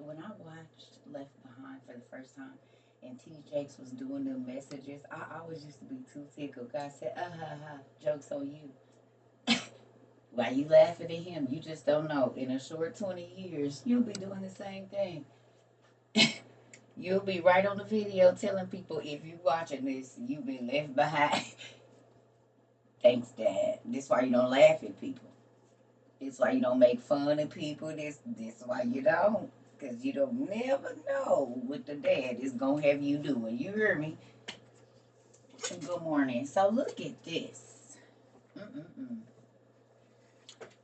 when I watched Left Behind for the first time and T. Jakes was doing the messages, I always used to be too tickled. God said, ha ha, joke's on you. Why you laughing at him? You just don't know. In a short 20 years, you'll be doing the same thing. You'll be right on the video telling people if you watching this, you've been left behind. Thanks, Dad. This why you don't laugh at people. This why you don't make fun of people. This why you don't. Because you don't never know what the dad is going to have you doing. You hear me? Good morning. So look at this. Mm-mm-mm.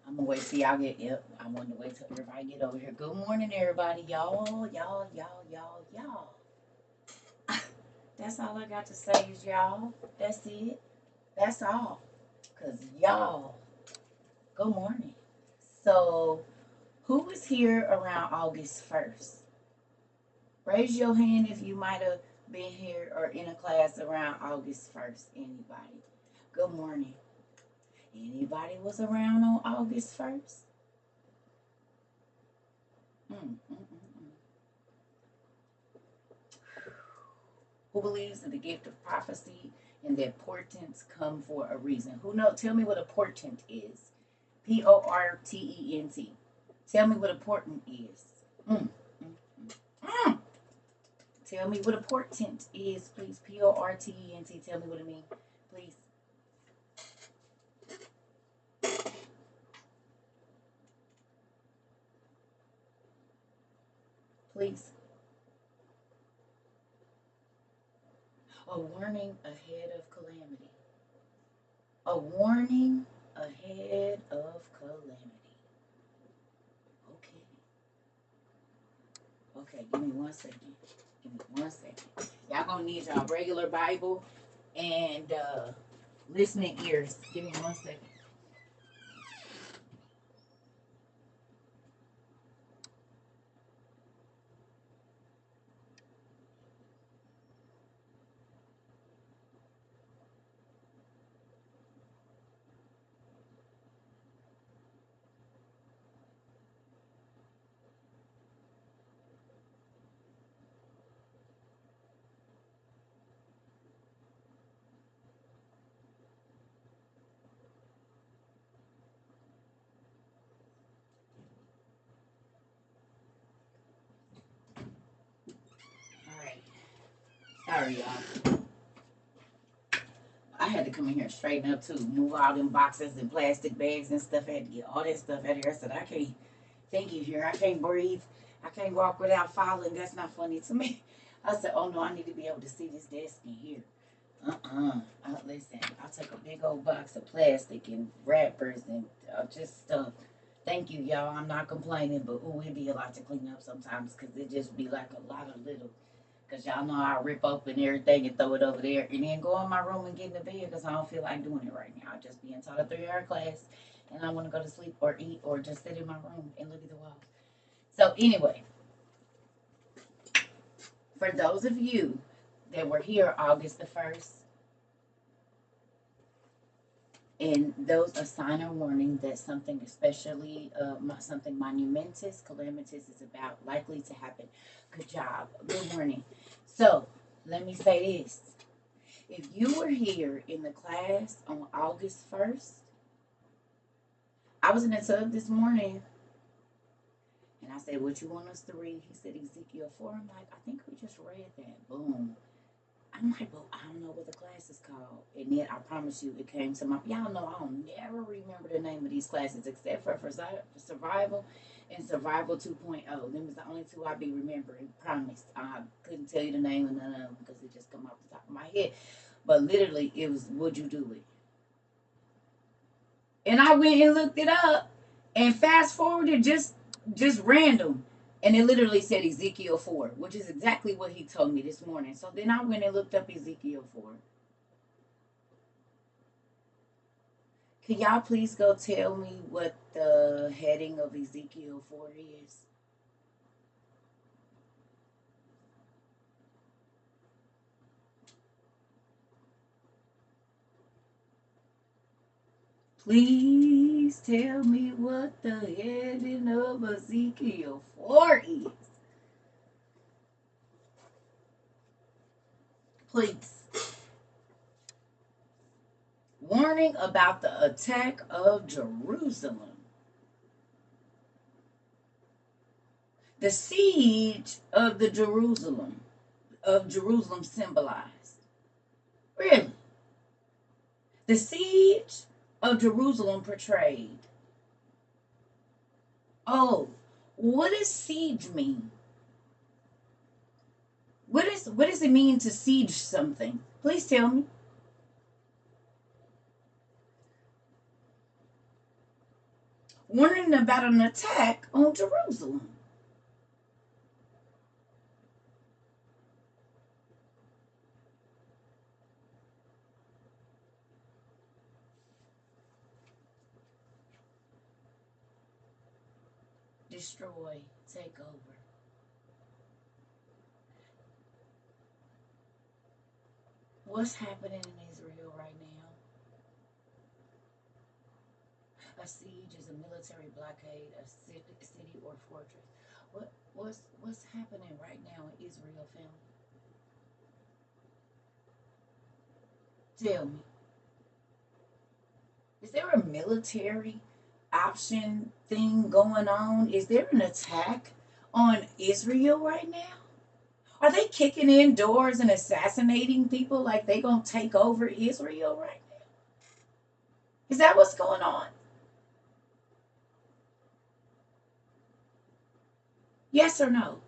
I'm going to wait till y'all get, yep, I want to wait till everybody get over here. Good morning, everybody. Y'all. That's all I got to say is y'all. That's it. That's all. Because y'all, good morning. So, who was here around August 1st? Raise your hand if you might have been here or in a class around August 1st. Anybody? Good morning. Anybody was around on August 1st? Mm, mm, mm, mm. Who believes in the gift of prophecy and that portents come for a reason? Who knows? Tell me what a portent is. Portent. Tell me what a portent is. Mm, mm, mm, mm. Tell me what a portent is, please. Portent. Tell me what it means, please. Please. A warning ahead of calamity. A warning ahead of calamity. Okay. Okay, give me 1 second. Give me 1 second. Y'all gonna need y'all regular Bible and listening ears. Give me 1 second. All right. Sorry, y'all. I had to come in here and straighten up too. Move all them boxes and plastic bags and stuff. I had to get all that stuff out of here. I said, I can't think you here. I can't breathe. I can't walk without falling. That's not funny to me. I said, oh no, I need to be able to see this desk in here. Listen, I'll take a big old box of plastic and wrappers and just stuff. Thank you, y'all. I'm not complaining, but ooh, it'd be a lot to clean up sometimes because it just be like a lot of little. Because y'all know I rip open everything and throw it over there and then go in my room and get in the bed because I don't feel like doing it right now. I just being taught a 3 hour class and I want to go to sleep or eat or just sit in my room and look at the wall. So, anyway, for those of you that were here August the 1st, and those a sign or warning that something especially something monumentous calamitous is about likely to happen. Good job. Good morning. So let me say this: if you were here in the class on August 1st, I was in the tub this morning and I said, what you want us to read? He said Ezekiel 4. I'm like, I think we just read that. Boom. I'm like, well, I don't know what the class is called. And then I promise you, it came to my, y'all know I don't never remember the name of these classes except for Survival and Survival 2.0. Them is the only two I be remembering. Promise. I couldn't tell you the name of none of them because it just come off the top of my head. But literally, it was, would you do it? And I went and looked it up and fast forwarded just random. And it literally said Ezekiel 4, which is exactly what he told me this morning. So then I went and looked up Ezekiel 4. Can y'all please go tell me what the heading of Ezekiel 4 is? Please tell me what the heading of Ezekiel 4 is. Please. Warning about the attack of Jerusalem. The siege of Jerusalem symbolized. Really? The siege of Jerusalem portrayed. Oh, what does siege mean? What does it mean to siege something? Please tell me. Warning about an attack on Jerusalem. Destroy, take over. What's happening in Israel right now? A siege is a military blockade, a city or fortress. What's happening right now in Israel, family? Tell me. Is there a military option thing going on? Is there an attack on Israel right now? Are they kicking in doors and assassinating people like they gonna take over Israel right now? Is that what's going on? Yes or no?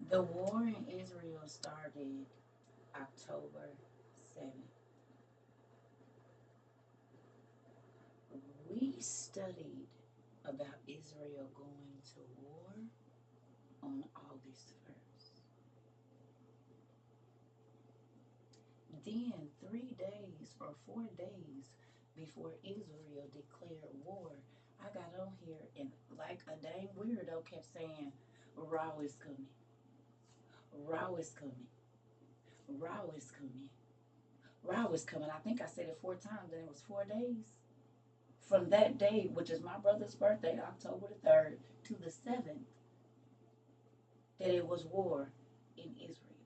The war in Israel started October 7th. We studied about Israel going to war on August 1st. Then, 3 days or 4 days before Israel declared war, I got on here and, like a dang weirdo, kept saying, Raw is coming. Raw is coming. Raw is coming. Raw is coming. I think I said it 4 times, and it was 4 days. From that day, which is my brother's birthday, October the 3rd, to the 7th, that it was war in Israel.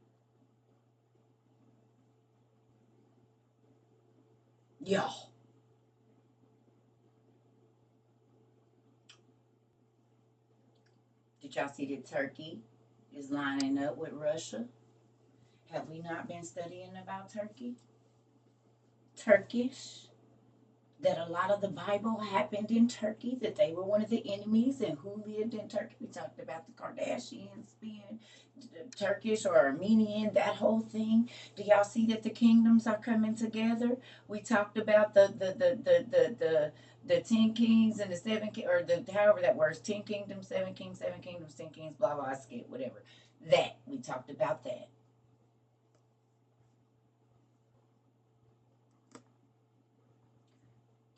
Y'all, did y'all see that Turkey is lining up with Russia? Have we not been studying about Turkey? Turkish, that a lot of the Bible happened in Turkey, that they were one of the enemies and who lived in Turkey. We talked about the Kardashians being Turkish or Armenian, that whole thing. Do y'all see that the kingdoms are coming together? We talked about the 10 kings and the or the however that works, 10 kingdoms, 7 kings, 7 kingdoms, 10 kings, blah blah, I skip whatever. That we talked about that.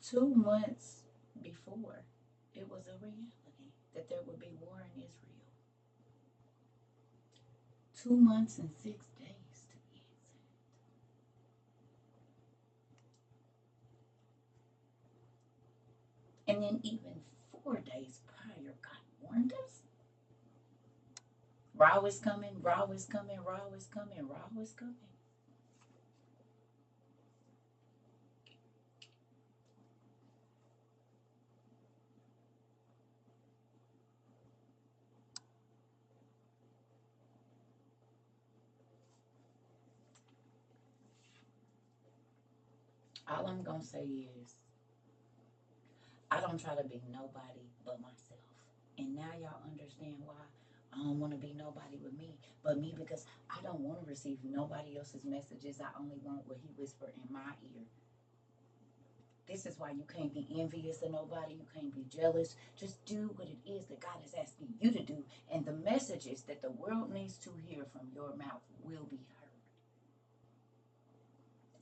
2 months before, it was a reality that there would be war in Israel. 2 months and 6 days to be exact. And then even 4 days prior, God warned us. Raw is coming, raw is coming, raw is coming, raw is coming. All I'm gonna say is I don't try to be nobody but myself. And now y'all understand why I don't want to be nobody but me because I don't want to receive nobody else's messages. I only want what he whispered in my ear. This is why you can't be envious of nobody. You can't be jealous. Just do what it is that God is asking you to do. And the messages that the world needs to hear from your mouth will be heard.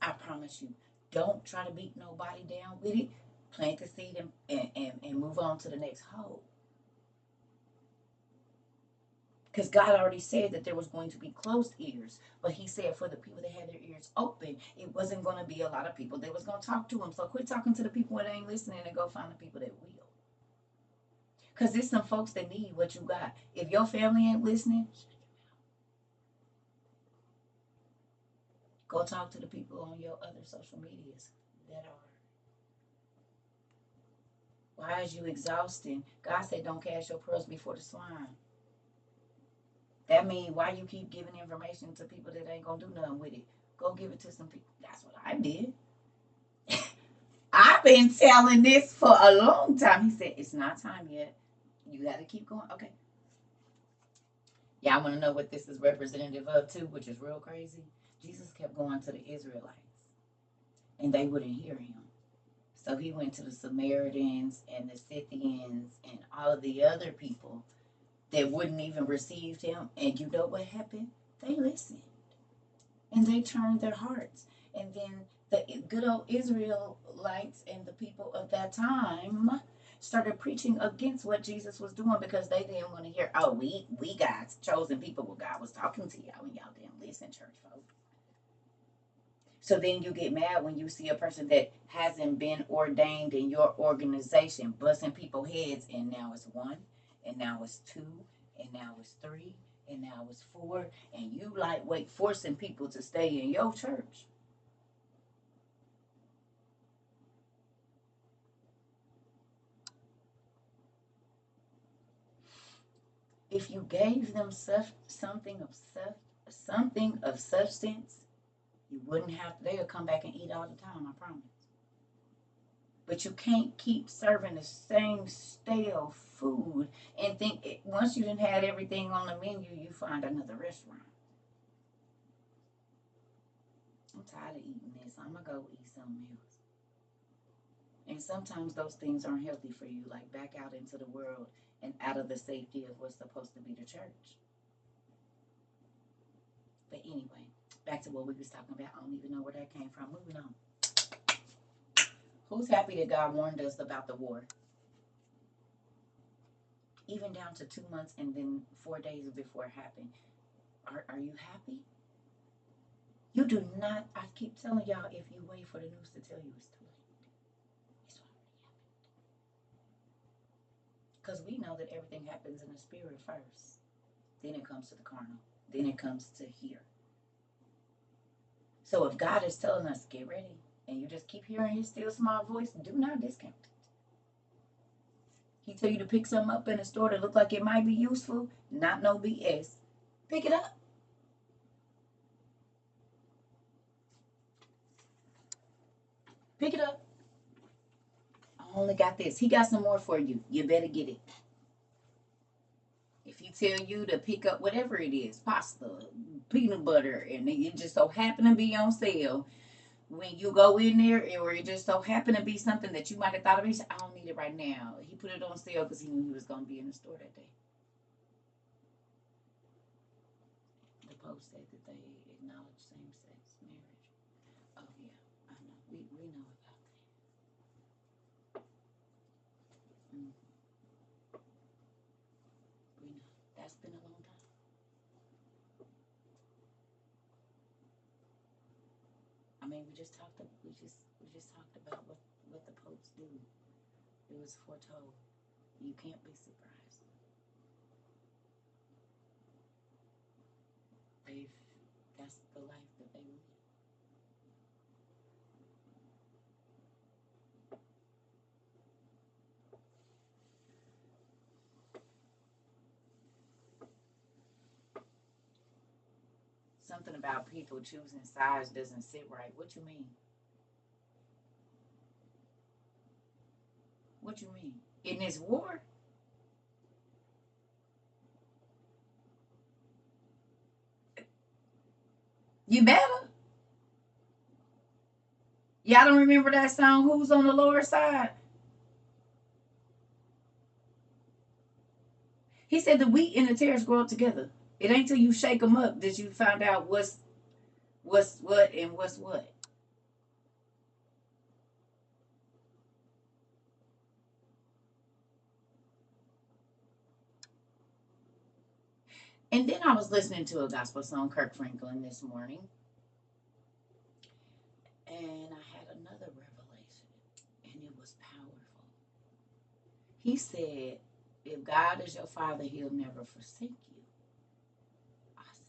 I promise you. Don't try to beat nobody down with it. Plant the seed and move on to the next hole. Because God already said that there was going to be closed ears. But he said for the people that had their ears open, it wasn't going to be a lot of people that was going to talk to him. So quit talking to the people that ain't listening and go find the people that will. Because there's some folks that need what you got. If your family ain't listening, go talk to the people on your other social medias that are. Why is you exhausting? God said don't cast your pearls before the swine. That means why you keep giving information to people that ain't gonna do nothing with it. Go give it to some people. That's what I did. I've been telling this for a long time. He said it's not time yet. You got to keep going. Okay. Y'all want to know what this is representative of too, which is real crazy? Jesus kept going to the Israelites, and they wouldn't hear him. So he went to the Samaritans and the Scythians and all of the other people that wouldn't even receive him. And you know what happened? They listened and they turned their hearts. And then the good old Israelites and the people of that time started preaching against what Jesus was doing because they didn't want to hear, oh, we God's chosen people. Well, God was talking to y'all and y'all didn't listen, church folks. So then you get mad when you see a person that hasn't been ordained in your organization busting people's heads, and now it's one, and now it's two, and now it's three, and now it's four, and you lightweight forcing people to stay in your church. If you gave them something of substance, you wouldn't have. They'll come back and eat all the time. I promise. But you can't keep serving the same stale food and think once you done had everything on the menu, you find another restaurant. I'm tired of eating this. I'm gonna go eat something else. And sometimes those things aren't healthy for you, like back out into the world and out of the safety of what's supposed to be the church. But anyway, back to what we was talking about. I don't even know where that came from. Moving on. Who's happy that God warned us about the war? Even down to 2 months and then 4 days before it happened. Are you happy? You do not. I keep telling y'all, if you wait for the news to tell you, it's too late. It's already happened. Because we know that everything happens in the spirit first. Then it comes to the carnal. Then it comes to here. So if God is telling us, get ready, and you just keep hearing his still small voice, do not discount it. He tell you to pick something up in a store that look like it might be useful, not no BS. Pick it up. Pick it up. I only got this. He got some more for you. You better get it. If he tell you to pick up whatever it is, pasta, peanut butter, and it just so happen to be on sale, when you go in there, or it just so happen to be something that you might have thought of, he said, I don't need it right now. He put it on sale because he knew he was going to be in the store that day. The Pope said that they acknowledge same-sex marriage. Oh, yeah, I know. We know about that. Mm, we know. That's been a long time. I mean, we just talked about what the popes do. It was foretold. You can't be surprised. They've That's the life that they live. Something about people choosing sides doesn't sit right. What you mean? What you mean? In this war? You better. Y'all don't remember that song, Who's on the Lower Side? He said the wheat and the tares grow up together. It ain't till you shake them up that you find out what's what and what's what. And then I was listening to a gospel song, Kirk Franklin, this morning, and I had another revelation, and it was powerful. He said, if God is your father, he'll never forsake you. I said,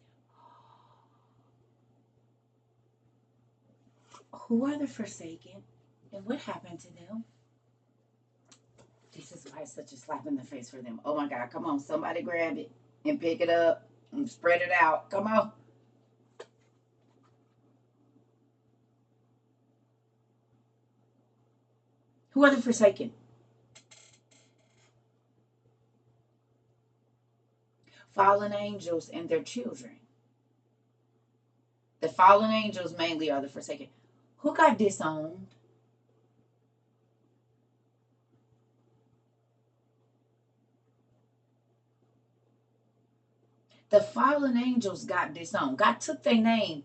oh, who are the forsaken? And what happened to them? This is why it's such a slap in the face for them. Oh my God, come on, somebody grab it and pick it up and spread it out. Come on. Who are the forsaken? Fallen angels and their children. The fallen angels mainly are the forsaken. Who got disowned? The fallen angels got disowned. God took their name.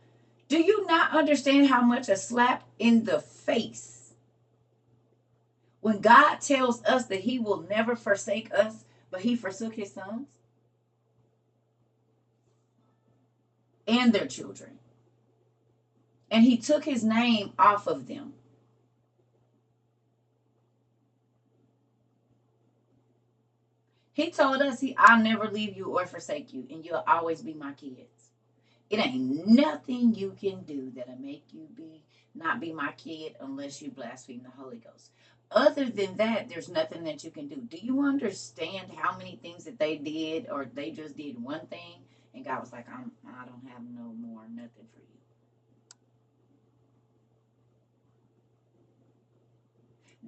Do you not understand how much a slap in the face when God tells us that he will never forsake us, but he forsook his sons and their children? And he took his name off of them. He told us, I'll never leave you or forsake you, and you'll always be my kids. It ain't nothing you can do that'll make you not be my kid unless you blaspheme the Holy Ghost. Other than that, there's nothing that you can do. Do you understand how many things that they did, or they just did one thing, and God was like, I don't have no more nothing for you.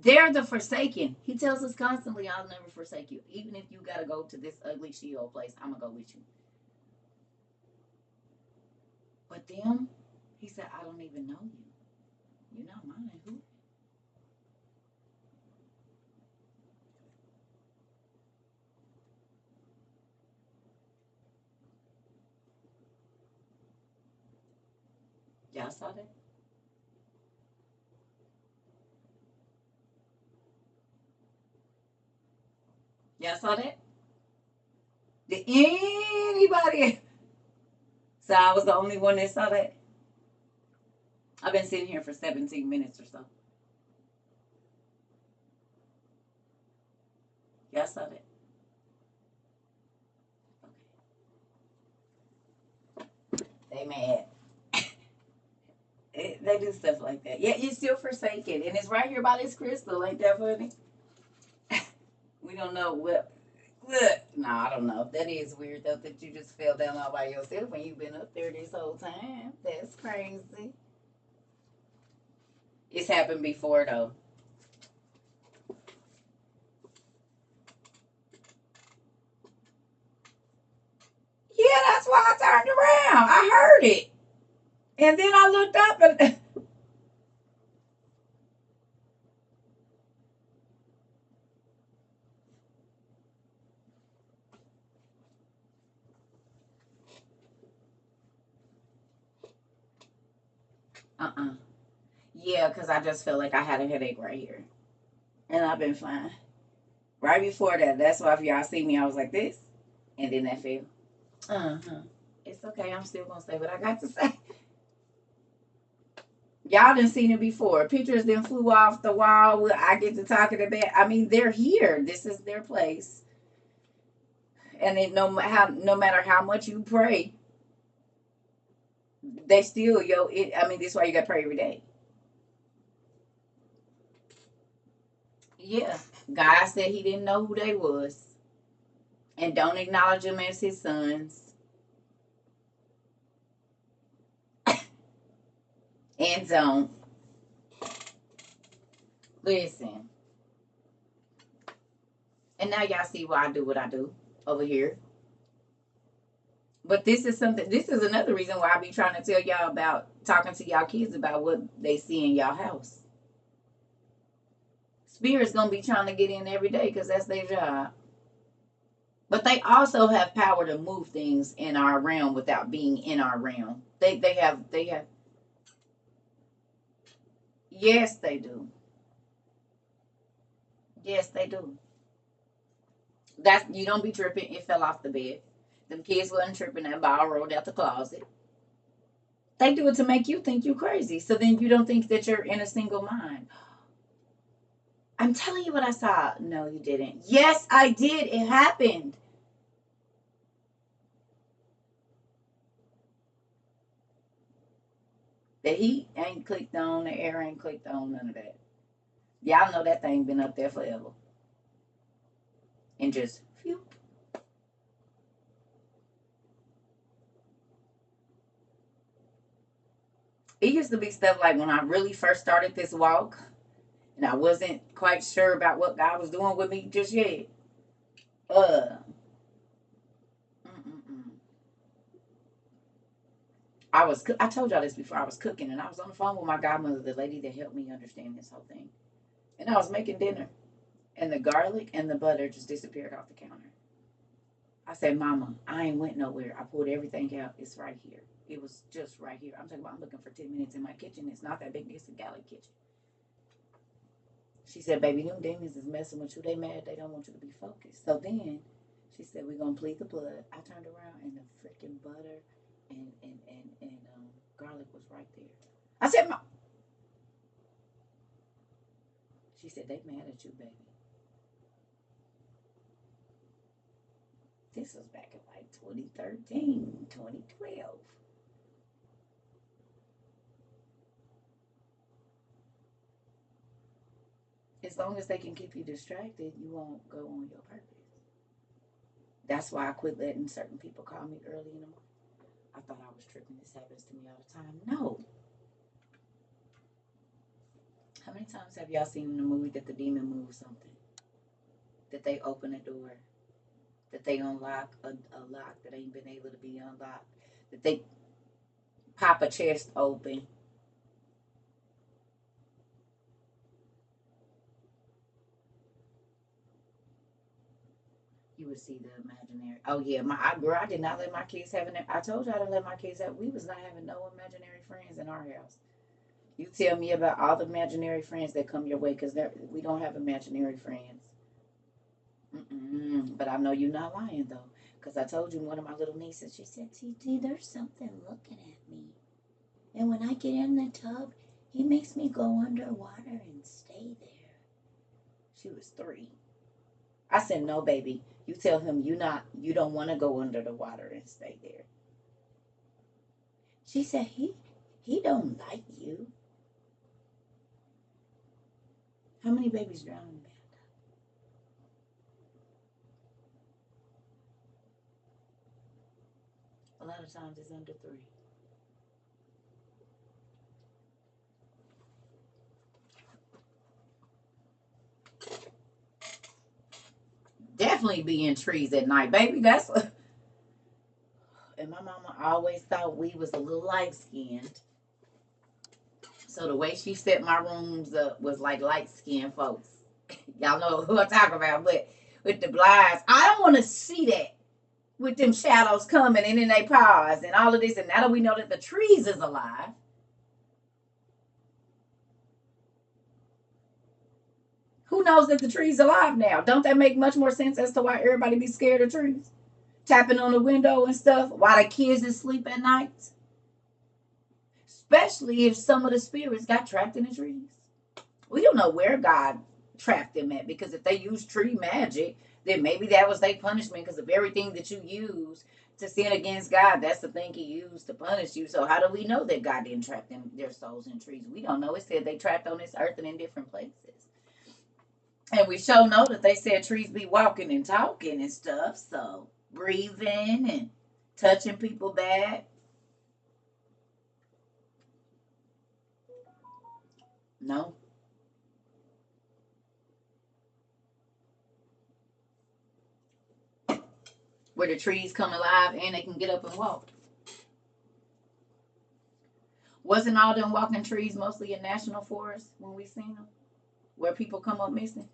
They're the forsaken. He tells us constantly, I'll never forsake you. Even if you got to go to this ugly Sheol place, I'm going to go with you. But them, he said, I don't even know you. You're not mine. Who? Y'all saw that? Y'all saw that? Did anybody? So I was the only one that saw that. I've been sitting here for 17 minutes or so. Y'all saw that? Okay. They mad. They do stuff like that. Yeah, you're still forsaken. And it's right here by this crystal. Ain't that funny? We don't know what. No, I don't know. That is weird, though, that you just fell down all by yourself when you've been up there this whole time. That's crazy. It's happened before, though. Yeah, that's why I turned around. I heard it. And then I looked up and. Uh-uh. Yeah, because I just felt like I had a headache right here. And I've been fine. Right before that, that's why if y'all see me, I was like this. And then that fell. Uh-huh. It's okay. I'm still going to say what I got to say. Y'all done seen it before. Pictures then flew off the wall. I get to talking about. I mean, they're here. This is their place. And it, no matter how much you pray, they still I mean, this is why you got to pray every day. Yeah, God said He didn't know who they was, and don't acknowledge them as His sons. And don't listen. And now y'all see why I do what I do over here. But this is something. This is another reason why I be trying to tell y'all about talking to y'all kids about what they see in y'all house. Spirit's gonna be trying to get in every day because that's their job. But they also have power to move things in our realm without being in our realm. They have. Yes, they do. Yes, they do. That's you don't be tripping. It fell off the bed. Them kids wasn't tripping. That ball rolled out the closet. They do it to make you think you crazy. So then you don't think that you're in a single mind. I'm telling you what I saw. No, you didn't. Yes, I did. It happened. The heat ain't clicked on. The air ain't clicked on. None of that. Y'all know that thing been up there forever. And just, phew. It used to be stuff like when I really first started this walk and I wasn't quite sure about what God was doing with me just yet. Uh, mm-mm-mm. I told y'all this before. I was cooking and I was on the phone with my godmother, the lady that helped me understand this whole thing. And I was making dinner and the garlic and the butter just disappeared off the counter. I said, Mama, I ain't went nowhere. I pulled everything out. It's right here. It was just right here. I'm talking about I'm looking for 10 minutes in my kitchen. It's not that big. It's a galley kitchen. She said, baby, them demons is messing with you. They mad. They don't want you to be focused. So then she said, we're going to plead the blood. I turned around and the freaking butter and garlic was right there. I said, Mom. She said, they mad at you, baby. This was back in like 2013, 2012. As long as they can keep you distracted, you won't go on your purpose. That's why I quit letting certain people call me early in the morning. I thought I was tripping. This happens to me all the time. No. How many times have y'all seen in the movie that the demon moves something? That they open a door, that they unlock a lock that ain't been able to be unlocked, that they pop a chest open. You would see the imaginary. Oh yeah, girl, I did not let my kids have it. I told you I didn't let my kids have. We was not having no imaginary friends in our house. You tell me about all the imaginary friends that come your way, because we don't have imaginary friends. Mm-mm. But I know you're not lying though, because I told you one of my little nieces. She said, "TT, there's something looking at me, and when I get in the tub, he makes me go underwater and stay there." She was 3. I said, "No, baby. You tell him you don't want to go under the water and stay there." She said, "He don't like you." How many babies drown in the bathtub? A lot of times it's under 3. Definitely be in trees at night, baby. And my mama always thought we was a little light skinned. So the way she set my rooms up was like light skinned folks. Y'all know who I'm talking about, but with the blinds, I don't want to see that with them shadows coming and then they pause and all of this. And now that we know that the trees is alive, who knows that the trees alive now? Don't that make much more sense as to why everybody be scared of trees? Tapping on the window and stuff while the kids is asleep at night. Especially if some of the spirits got trapped in the trees. We don't know where God trapped them at, because if they use tree magic, then maybe that was their punishment, because of everything that you use to sin against God, that's the thing he used to punish you. So how do we know that God didn't trap their souls in trees? We don't know. It said they trapped on this earth and in different places. And we sure know that they said trees be walking and talking and stuff. So breathing and touching people bad. No. Where the trees come alive and they can get up and walk. Wasn't all them walking trees mostly in national forests when we seen them? Where people come up missing?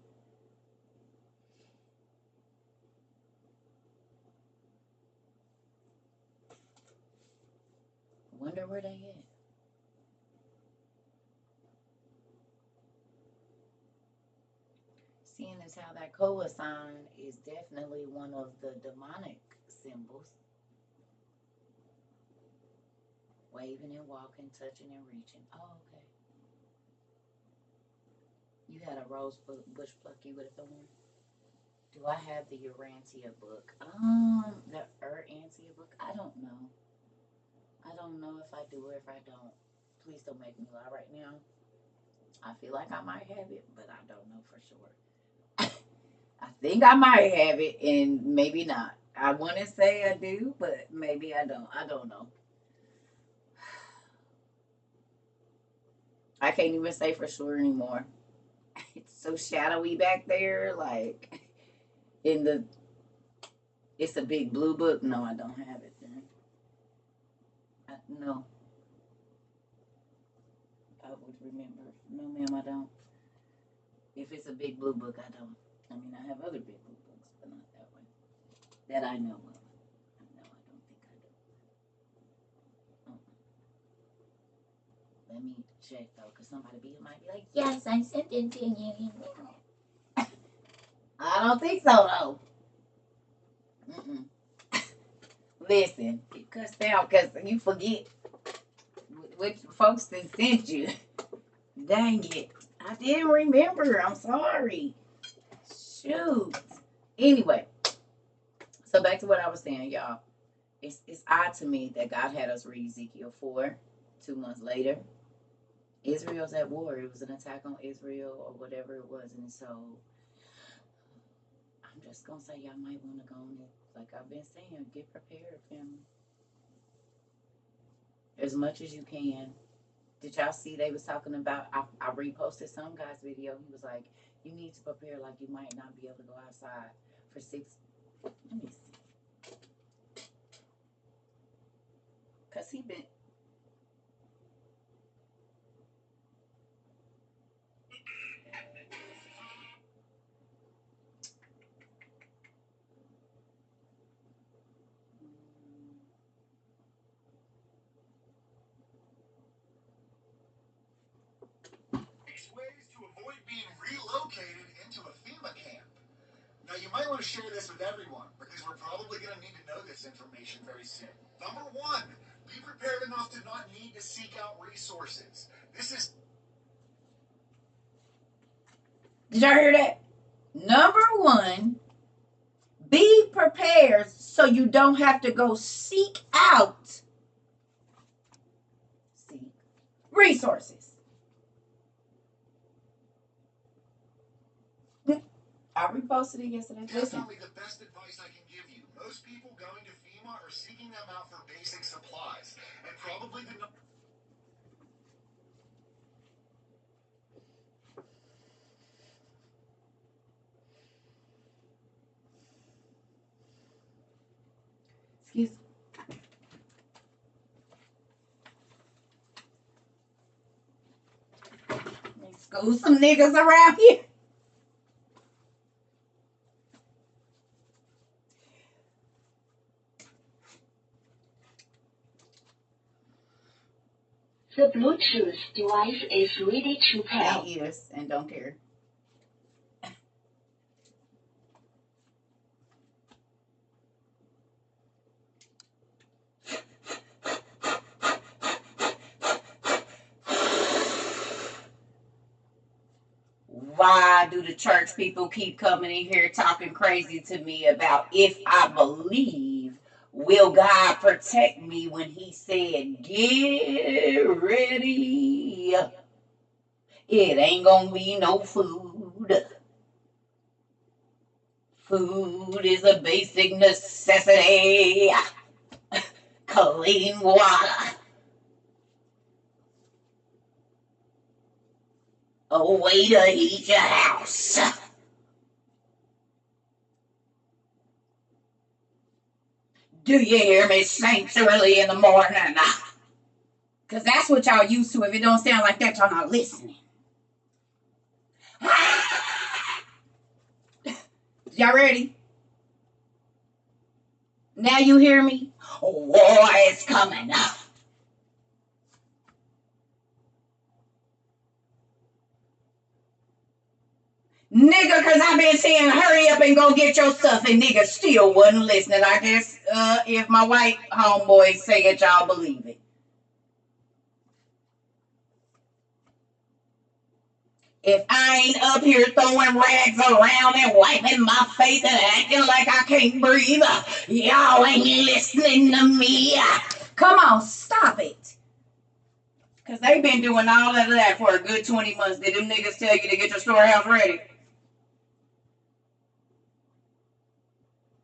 I wonder where they at. Seeing as how that koa sign is definitely one of the demonic symbols. Waving and walking, touching and reaching. Oh, okay. You had a rose bush plucky with a thorn. Do I have the Urantia book? The Urantia book? I don't know. I don't know if I do or if I don't. Please don't make me lie right now. I feel like I might have it, but I don't know for sure. I think I might have it and maybe not. I want to say I do, but maybe I don't. I don't know. I can't even say for sure anymore. It's so shadowy back there. Like, in the, it's a big blue book. No, I don't have it then. No, I would remember. No, ma'am, I don't. If it's a big blue book, I don't. I mean, I have other big blue books, but not that one. That I know of. No, I don't think I do. Let me check though, because might be like, yes, I sent it to you. I don't think so though. Mm-mm. Listen, it cuts down because you forget which folks that sent you. Dang it. I didn't remember. I'm sorry. Shoot. Anyway, so back to what I was saying, y'all. It's odd to me that God had us read Ezekiel 4 2 months later. Israel's at war. It was an attack on Israel or whatever it was. And so I'm just going to say y'all might want to go on it. Like I've been saying, get prepared, family. As much as you can. Did y'all see they was talking about, I reposted some guy's video. He was like, you need to prepare like you might not be able to go outside for 6. Let me see. Because he been. Ways to avoid being relocated into a FEMA camp. Now, you might want to share this with everyone because we're probably going to need to know this information very soon. Number one, be prepared enough to not need to seek out resources. This is. Did y'all hear that? Number one, be prepared so you don't have to go seek out resources. I reposted it yesterday. Definitely the best advice I can give you. Most people going to FEMA are seeking them out for basic supplies. And probably the. Excuse me. School some niggas around here. The Bluetooth device is ready to pair. It is, and don't care. Why do the church people keep coming in here talking crazy to me about if I believe, will God protect me when he said, get ready? It ain't gonna be no food. Food is a basic necessity. Clean water. A way to heat your house. Do you hear me, saints, early in the morning? Because that's what y'all used to. If it don't sound like that, y'all not listening. Y'all ready? Now you hear me? War is coming up. Nigga, because I've been saying hurry up and go get your stuff, and nigga still wasn't listening. I guess if my white homeboys say it, y'all believe it. If I ain't up here throwing rags around and wiping my face and acting like I can't breathe, y'all ain't listening to me. Come on, stop it. Because they've been doing all of that for a good 20 months. Did them niggas tell you to get your storehouse ready?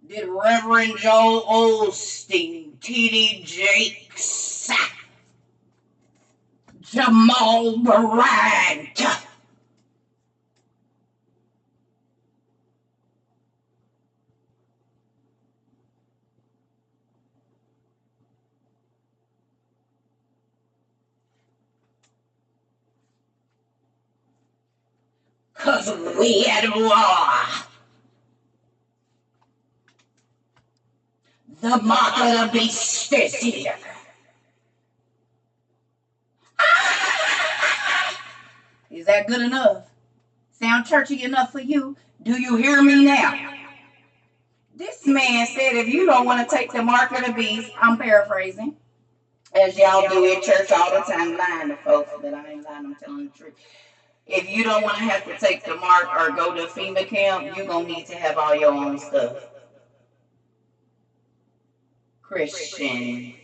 Did Reverend Joel Osteen, T.D. Jakes, Jamal Bryant, because we at war. The mark of the beast is here. Is that good enough? Sound churchy enough for you? Do you hear me now? This man said if you don't want to take the mark of the beast, I'm paraphrasing, as y'all do in church all the time, lying to folks, but I ain't lying, I'm telling the truth. If you don't want to have to take the mark or go to FEMA camp, you're going to need to have all your own stuff. Christian,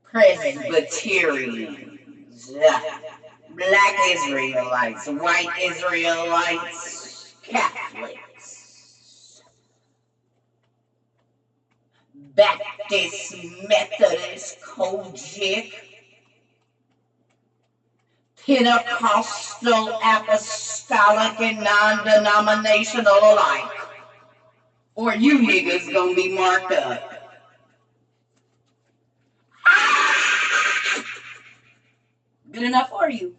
Presbyterians, Black Israelites, white Israelites, Catholics, Baptist, Methodist, Kojic, Pentecostal, Apostolic, and non-denominational alike. Or you niggas gonna be marked up. Good enough for you.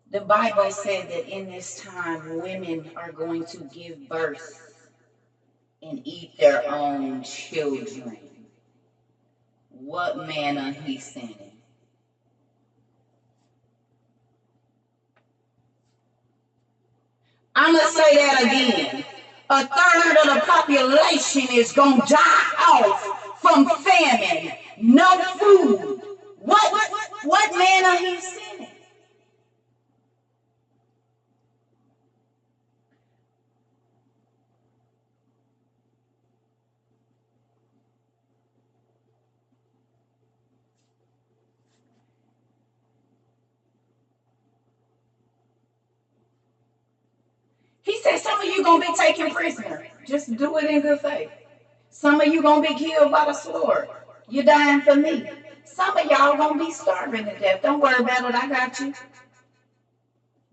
The Bible said that in this time, women are going to give birth and eat their own children. What manna he sending? I'm going to say that again. A third of the population is going to die off from famine. No food. What manna he sending? He said some of you going to be taken prisoner. Just do it in good faith. Some of you going to be killed by the sword. You're dying for me. Some of y'all going to be starving to death. Don't worry about it. I got you.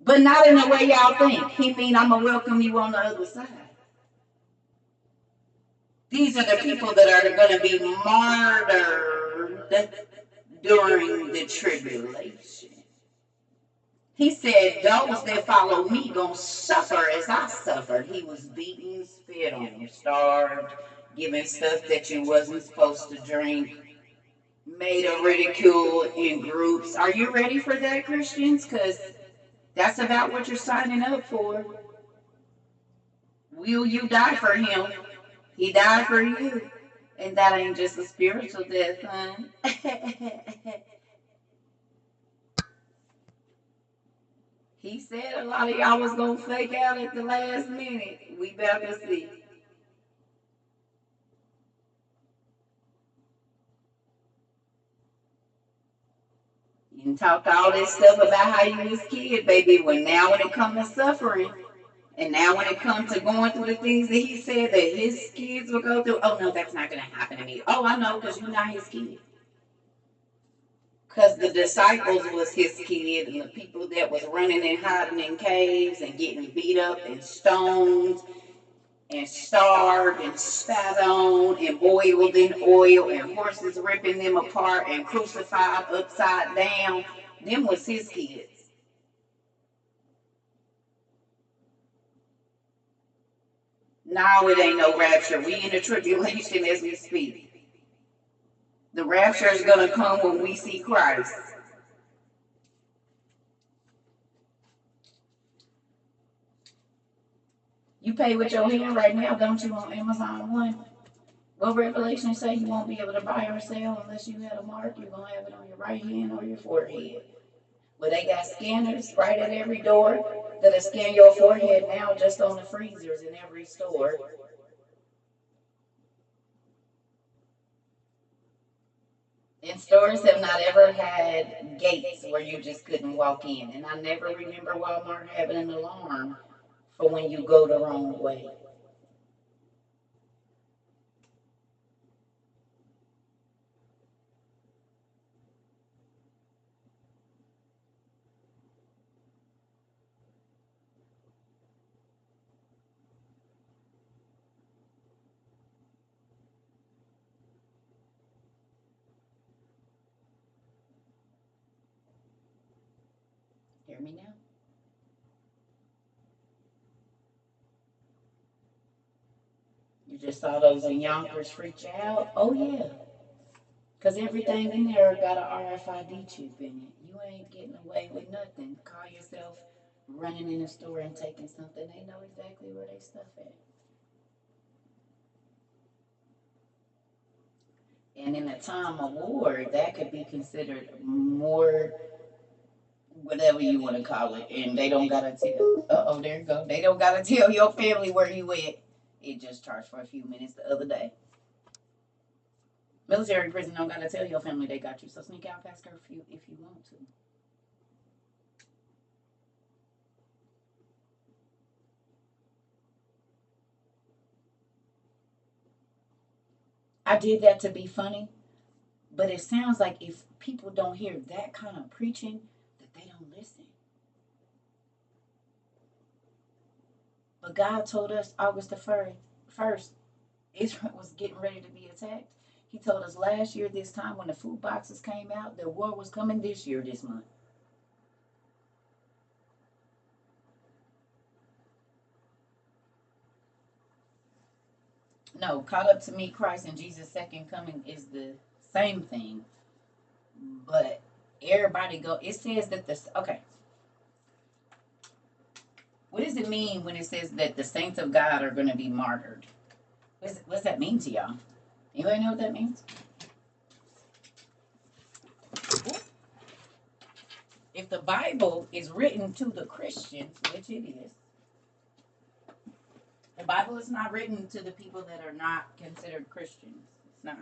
But not in the way y'all think. He mean I'm going to welcome you on the other side. These are the people that are going to be martyred during the tribulation. He said, those that follow me gonna suffer as I suffered. He was beaten, spit on, starved, given stuff that you wasn't supposed to drink, made of ridicule in groups. Are you ready for that, Christians? Because that's about what you're signing up for. Will you die for him? He died for you. And that ain't just a spiritual death, huh? He said a lot of y'all was going to fake out at the last minute. We about to see. You can talk all this stuff about how you was kid, baby. When it comes to suffering, and now when it comes to going through the things that he said that his kids will go through, oh no, that's not going to happen to me. Oh, I know, because you're not his kid. Because the disciples was his kid, and the people that was running and hiding in caves and getting beat up and stoned and starved and spat on and boiled in oil and horses ripping them apart and crucified upside down, them was his kids. Now it ain't no rapture. We in the tribulation as we speak. The rapture is going to come when we see Christ. You pay with your hand right now, don't you, on Amazon One? What Revelation say you won't be able to buy or sell unless you had a mark? You're gonna have it on your right hand or your forehead. Well, they got scanners right at every door that'll scan your forehead now, just on the freezers in every store. And stores have not ever had gates where you just couldn't walk in. And I never remember Walmart having an alarm for when you go the wrong way. Hear me now? You just saw those in Yonkers freak you out? Oh, yeah. Because everything in there got an RFID chip in it. You ain't getting away with nothing. Call yourself running in the store and taking something. They know exactly where they stuff at. And in a time of war, that could be considered more, whatever you want to call it. And they don't gotta tell. Oh, there you go. They don't gotta tell your family where you at. It just charged for a few minutes the other day. Military prison don't gotta tell your family they got you. So sneak out past curfew if you want to. I did that to be funny, but it sounds like if people don't hear that kind of preaching, that they don't listen. But God told us August the 1st, Israel was getting ready to be attacked. He told us last year this time when the food boxes came out, the war was coming this year this month. No, caught up to meet Christ and Jesus' second coming is the same thing. But everybody go, it says that okay. What does it mean when it says that the saints of God are going to be martyred? What does that mean to y'all? Anybody know what that means? If the Bible is written to the Christians, which it is, the Bible is not written to the people that are not considered Christians. It's not.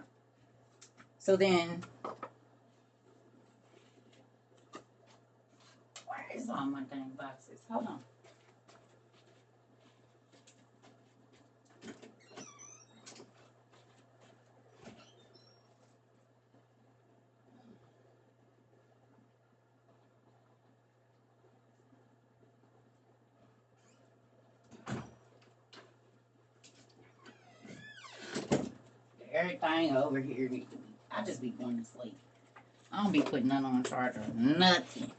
So then, where is all my dang boxes? Hold on. Everything over here, I just be going to sleep. I don't be putting nothing on charger. Nothing.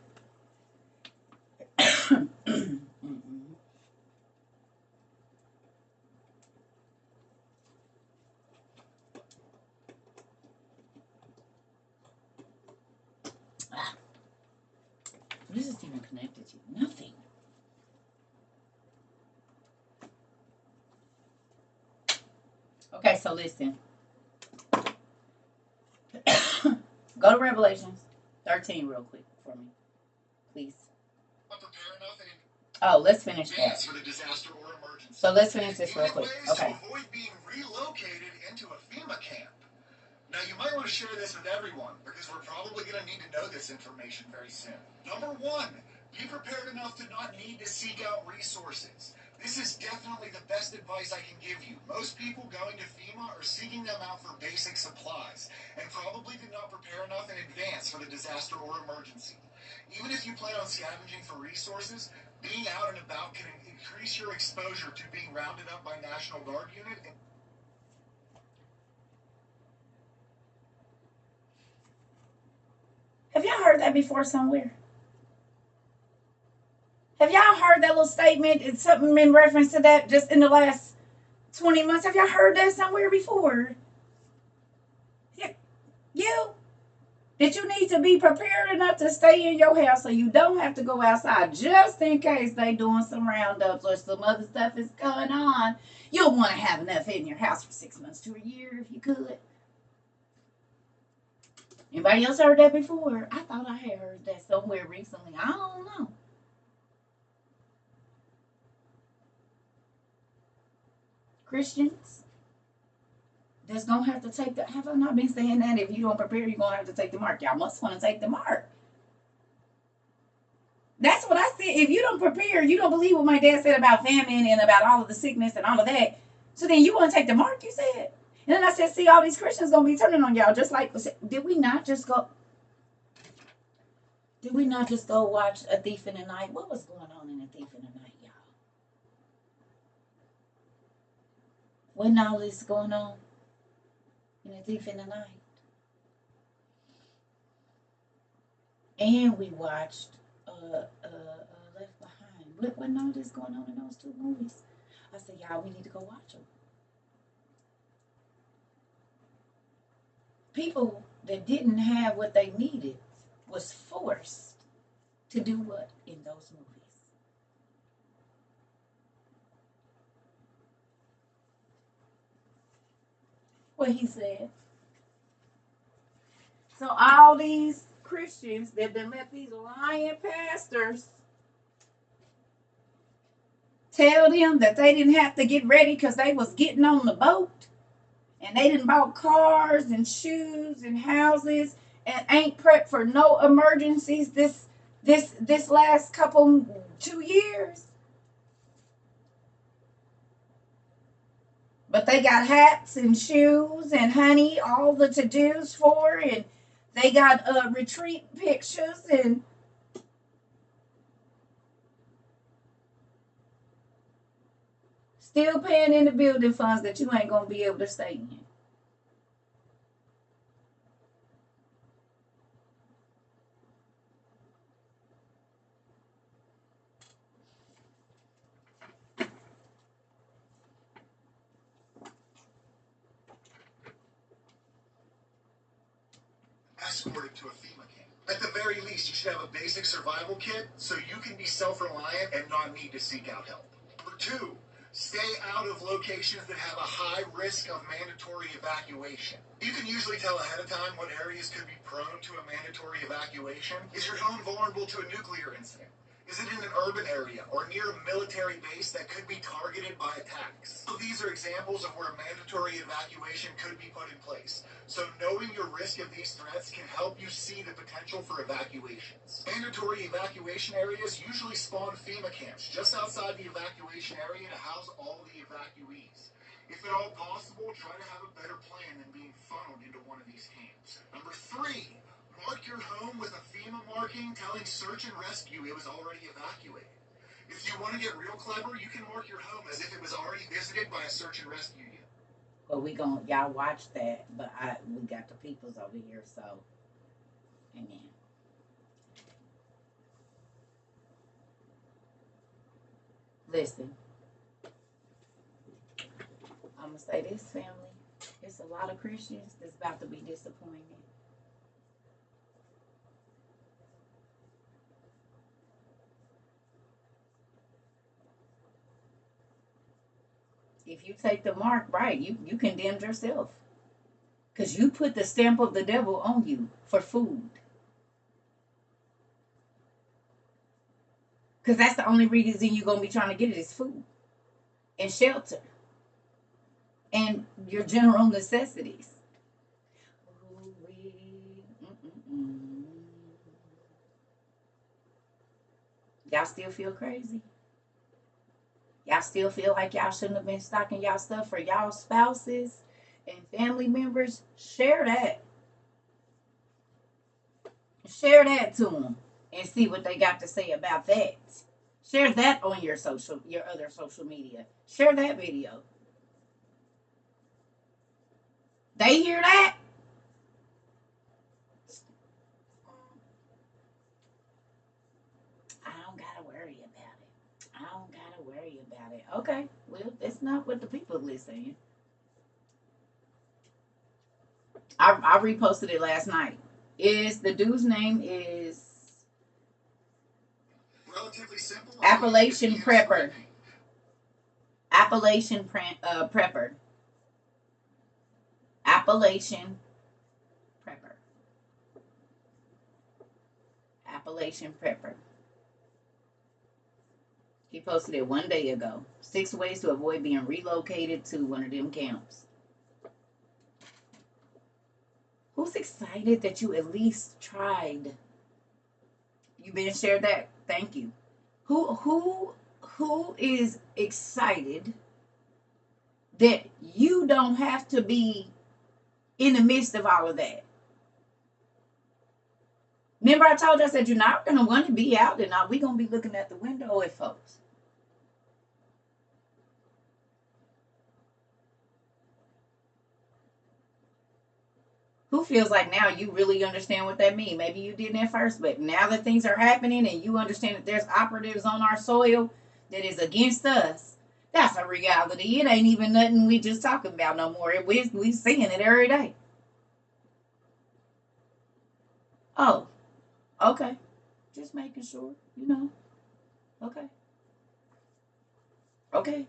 This is even connected to nothing. Okay, so listen. Go to Revelations 13 real quick for me, please. Oh, let's finish that. So let's finish this real quick. Okay. Avoid being relocated into a FEMA camp. Now, you might want to share this with everyone because we're probably going to need to know this information very soon. Number one, be prepared enough to not need to seek out resources. This is definitely the best advice I can give you. Most people going to FEMA are seeking them out for basic supplies and probably did not prepare enough in advance for the disaster or emergency. Even if you plan on scavenging for resources, being out and about can increase your exposure to being rounded up by National Guard unit. Have y'all heard that before somewhere? Have y'all heard that little statement? It's something in reference to that just in the last 20 months. Have y'all heard that somewhere before? Yeah. You? that you need to be prepared enough to stay in your house so you don't have to go outside just in case they doing some roundups or some other stuff is going on. You'll want to have enough in your house for 6 months to a year if you could. Anybody else heard that before? I thought I had heard that somewhere recently. I don't know. Christians, that's gonna have to take the. Have I not been saying that? If you don't prepare, you're gonna have to take the mark. Y'all must want to take the mark. That's what I said. If you don't prepare, you don't believe what my dad said about famine and about all of the sickness and all of that. So then you want to take the mark, you said. And then I said, see, all these Christians gonna be turning on y'all. Just like, did we not just go? Did we not just go watch A Thief in the Night? What was going on in A Thief in the Night, y'all? Wasn't all this going on in A Thief in the Night? And we watched Left Behind. Wasn't all this going on in those two movies? I said, y'all, we need to go watch them. People that didn't have what they needed was forced to do what in those movies? What he said. So all these Christians that then let these lying pastors tell them that they didn't have to get ready because they was getting on the boat and they didn't buy cars and shoes and houses and ain't prepped for no emergencies this last couple 2 years. But they got hats and shoes and honey, all the to-dos for, and they got retreat pictures and still paying in the building funds that you ain't gonna be able to stay in. Escorted to a FEMA camp. At the very least, you should have a basic survival kit so you can be self-reliant and not need to seek out help. Number two, stay out of locations that have a high risk of mandatory evacuation. You can usually tell ahead of time what areas could be prone to a mandatory evacuation. Is your home vulnerable to a nuclear incident? Is it in an urban area or near a military base that could be targeted by attacks? So these are examples of where mandatory evacuation could be put in place. So knowing your risk of these threats can help you see the potential for evacuations. Mandatory evacuation areas usually spawn FEMA camps just outside the evacuation area to house all the evacuees. If at all possible, try to have a better plan than being funneled into one of these camps. Number three, mark your home with a FEMA marking telling search and rescue it was already evacuated. If you want to get real clever, you can mark your home as if it was already visited by a search and rescue unit. Well, y'all watch that, but we got the peoples over here, so amen. Listen, I'm gonna say this, family. It's a lot of Christians that's about to be disappointed. If you take the mark right, you condemned yourself. Because you put the stamp of the devil on you for food. Because that's the only reason you're going to be trying to get it is food and shelter and your general necessities. Y'all still feel crazy? Y'all still feel like y'all shouldn't have been stocking y'all stuff for y'all spouses and family members? Share that. Share that to them and see what they got to say about that. Share that on your other social media. Share that video. They hear that? I don't gotta worry about it. I don't gotta worry about it. Okay, well, that's not what the people is saying. I reposted it last night. is the dude's name is Relatively simple. Appalachian Prepper. Appalachian Prepper. Appalachian Prepper. Appalachian Prepper. He posted it 1 day ago. 6 ways to avoid being relocated to one of them camps. Who's excited that you at least tried? You been shared that? Thank you. Who is excited that you don't have to be in the midst of all of that? Remember I told you, I said, you're not going to want to be out and we're going to be looking at the window at folks. Who feels like now you really understand what that means? Maybe you didn't at first, but now that things are happening and you understand that there's operatives on our soil that is against us, that's a reality. It ain't even nothing we just talking about no more. We seeing it every day. Oh, okay. Just making sure, Okay. Okay.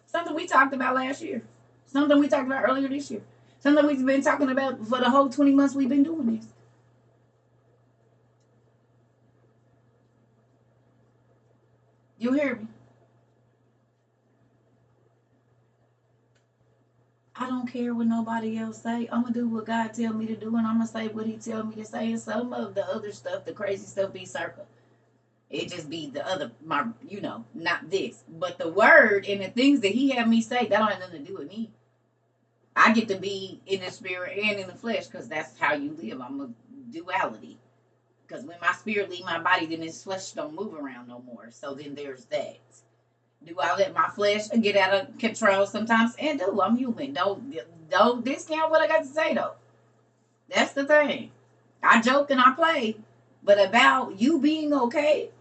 Something we talked about last year. Something we talked about earlier this year. Something we've been talking about for the whole 20 months we've been doing this. You hear me? I don't care what nobody else say. I'm gonna do what God tell me to do, and I'm gonna say what He tell me to say. And some of the other stuff, the crazy stuff, be CERCA. It just be the other, not this, but the word and the things that He had me say, that don't have nothing to do with me. I get to be in the spirit and in the flesh because that's how you live. I'm a duality. Because when my spirit leave my body, then this flesh don't move around no more. So then there's that. Do I let my flesh get out of control sometimes? And do. I'm human. Don't discount what I got to say though. That's the thing. I joke and I play, but about you being okay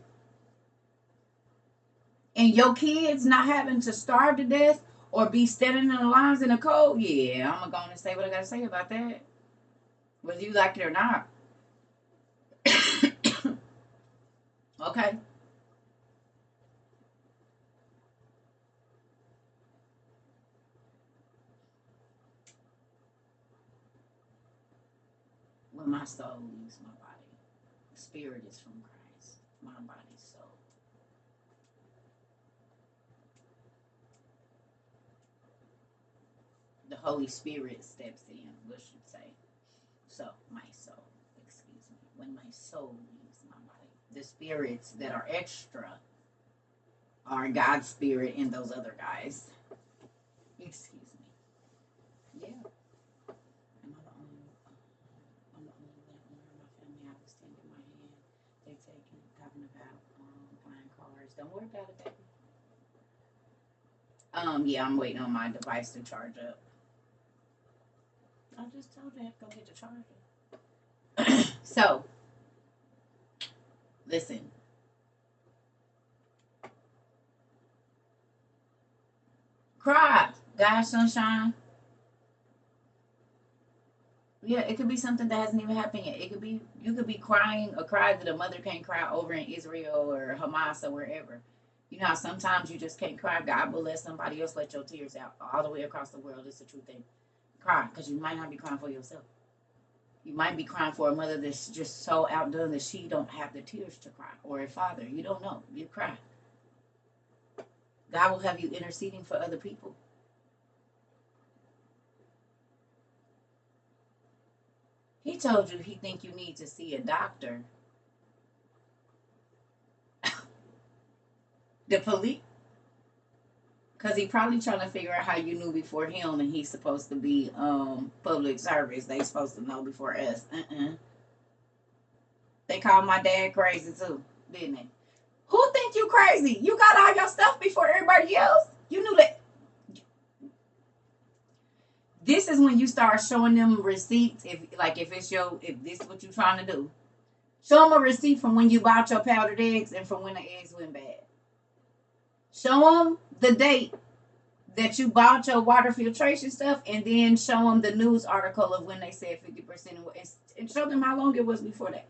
and your kids not having to starve to death or be standing in the lines in the cold, yeah, I'm going to say what I got to say about that. Whether you like it or not. Okay. When my soul leaves my body, spirit is from Christ, my body's soul. The Holy Spirit steps in, what should say. So, my soul, excuse me, when my soul leaves my body, the spirits that are extra are God's spirit and those other guys. Excuse me. Yeah. Am I the only I'm the only one owner in my family. I have extended my hand. They taking talking about buying cars. Don't worry about it, baby. Yeah, I'm waiting on my device to charge up. I just told you I have to go get the charger. So, listen. Cry, guys, sunshine. Yeah, it could be something that hasn't even happened yet. It could be you could be crying a cry that a mother can't cry over in Israel or Hamas or wherever. You know how sometimes you just can't cry. God will let somebody else let your tears out all the way across the world. It's a true thing. Cry because you might not be crying for yourself. You might be crying for a mother that's just so outdone that she don't have the tears to cry, or a father. You don't know. You cry. God will have you interceding for other people. He told you he think you need to see a doctor. The police, because he probably trying to figure out how you knew before him, and he's supposed to be public service. They supposed to know before us. They called my dad crazy too, didn't they? Who think you crazy? You got all your stuff before everybody else. You knew that. This is when you start showing them receipts. If this is what you're trying to do, show them a receipt from when you bought your powdered eggs and from when the eggs went bad. Show them the date that you bought your water filtration stuff, and then show them the news article of when they said 50%, and show them how long it was before that.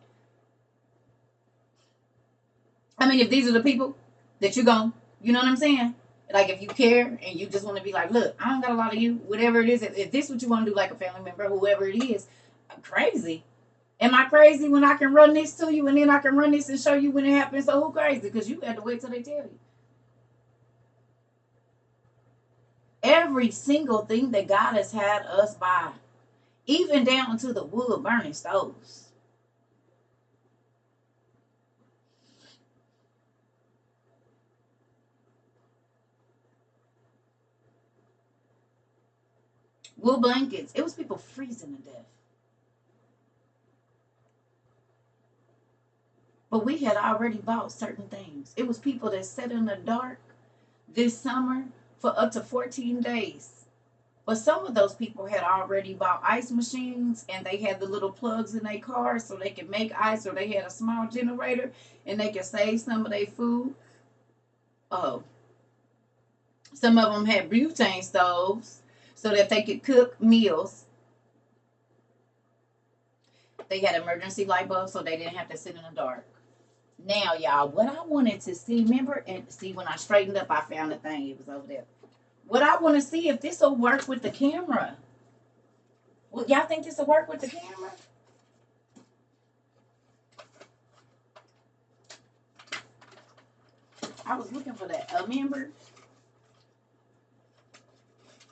I mean, if these are the people that you're going, you know what I'm saying? Like, if you care and you just want to be like, look, I don't got a lot of you, whatever it is. If this is what you want to do, like a family member, whoever it is, I'm crazy. Am I crazy when I can run this to you and then I can run this and show you when it happens? So who crazy? Because you had to wait till they tell you. Every single thing that God has had us buy, even down to the wood burning stoves. Wool blankets. It was people freezing to death. But we had already bought certain things. It was people that sat in the dark this summer for up to 14 days. But some of those people had already bought ice machines, and they had the little plugs in their cars so they could make ice, or they had a small generator and they could save some of their food. Oh, some of them had butane stoves so that they could cook meals. They had emergency light bulbs so they didn't have to sit in the dark. Now, y'all, what I wanted to see, remember, and see, when I straightened up, I found the thing. It was over there. What I want to see if this will work with the camera. Well, y'all think this will work with the camera? I was looking for that. Remember?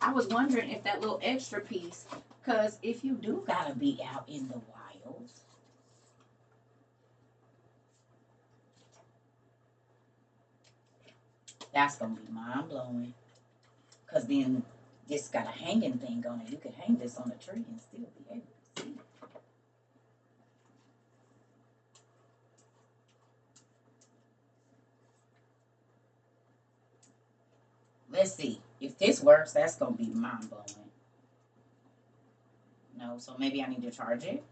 I was wondering if that little extra piece, because if you do got to be out in the wild, that's going to be mind-blowing. Because then this got a hanging thing on it. You could hang this on a tree and still be able to see. Let's see. If this works, that's going to be mind-blowing. No, so maybe I need to charge it.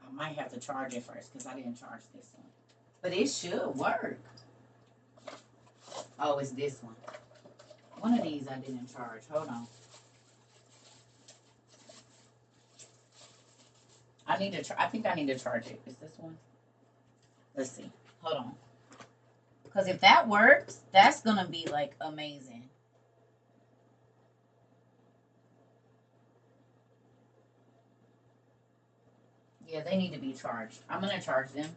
I might have to charge it first because I didn't charge this one. But it should work. Oh, it's this one. One of these I didn't charge. Hold on. I think I need to charge it. Is this one? Let's see. Hold on. Because if that works, that's going to be like amazing. Yeah, they need to be charged. I'm going to charge them.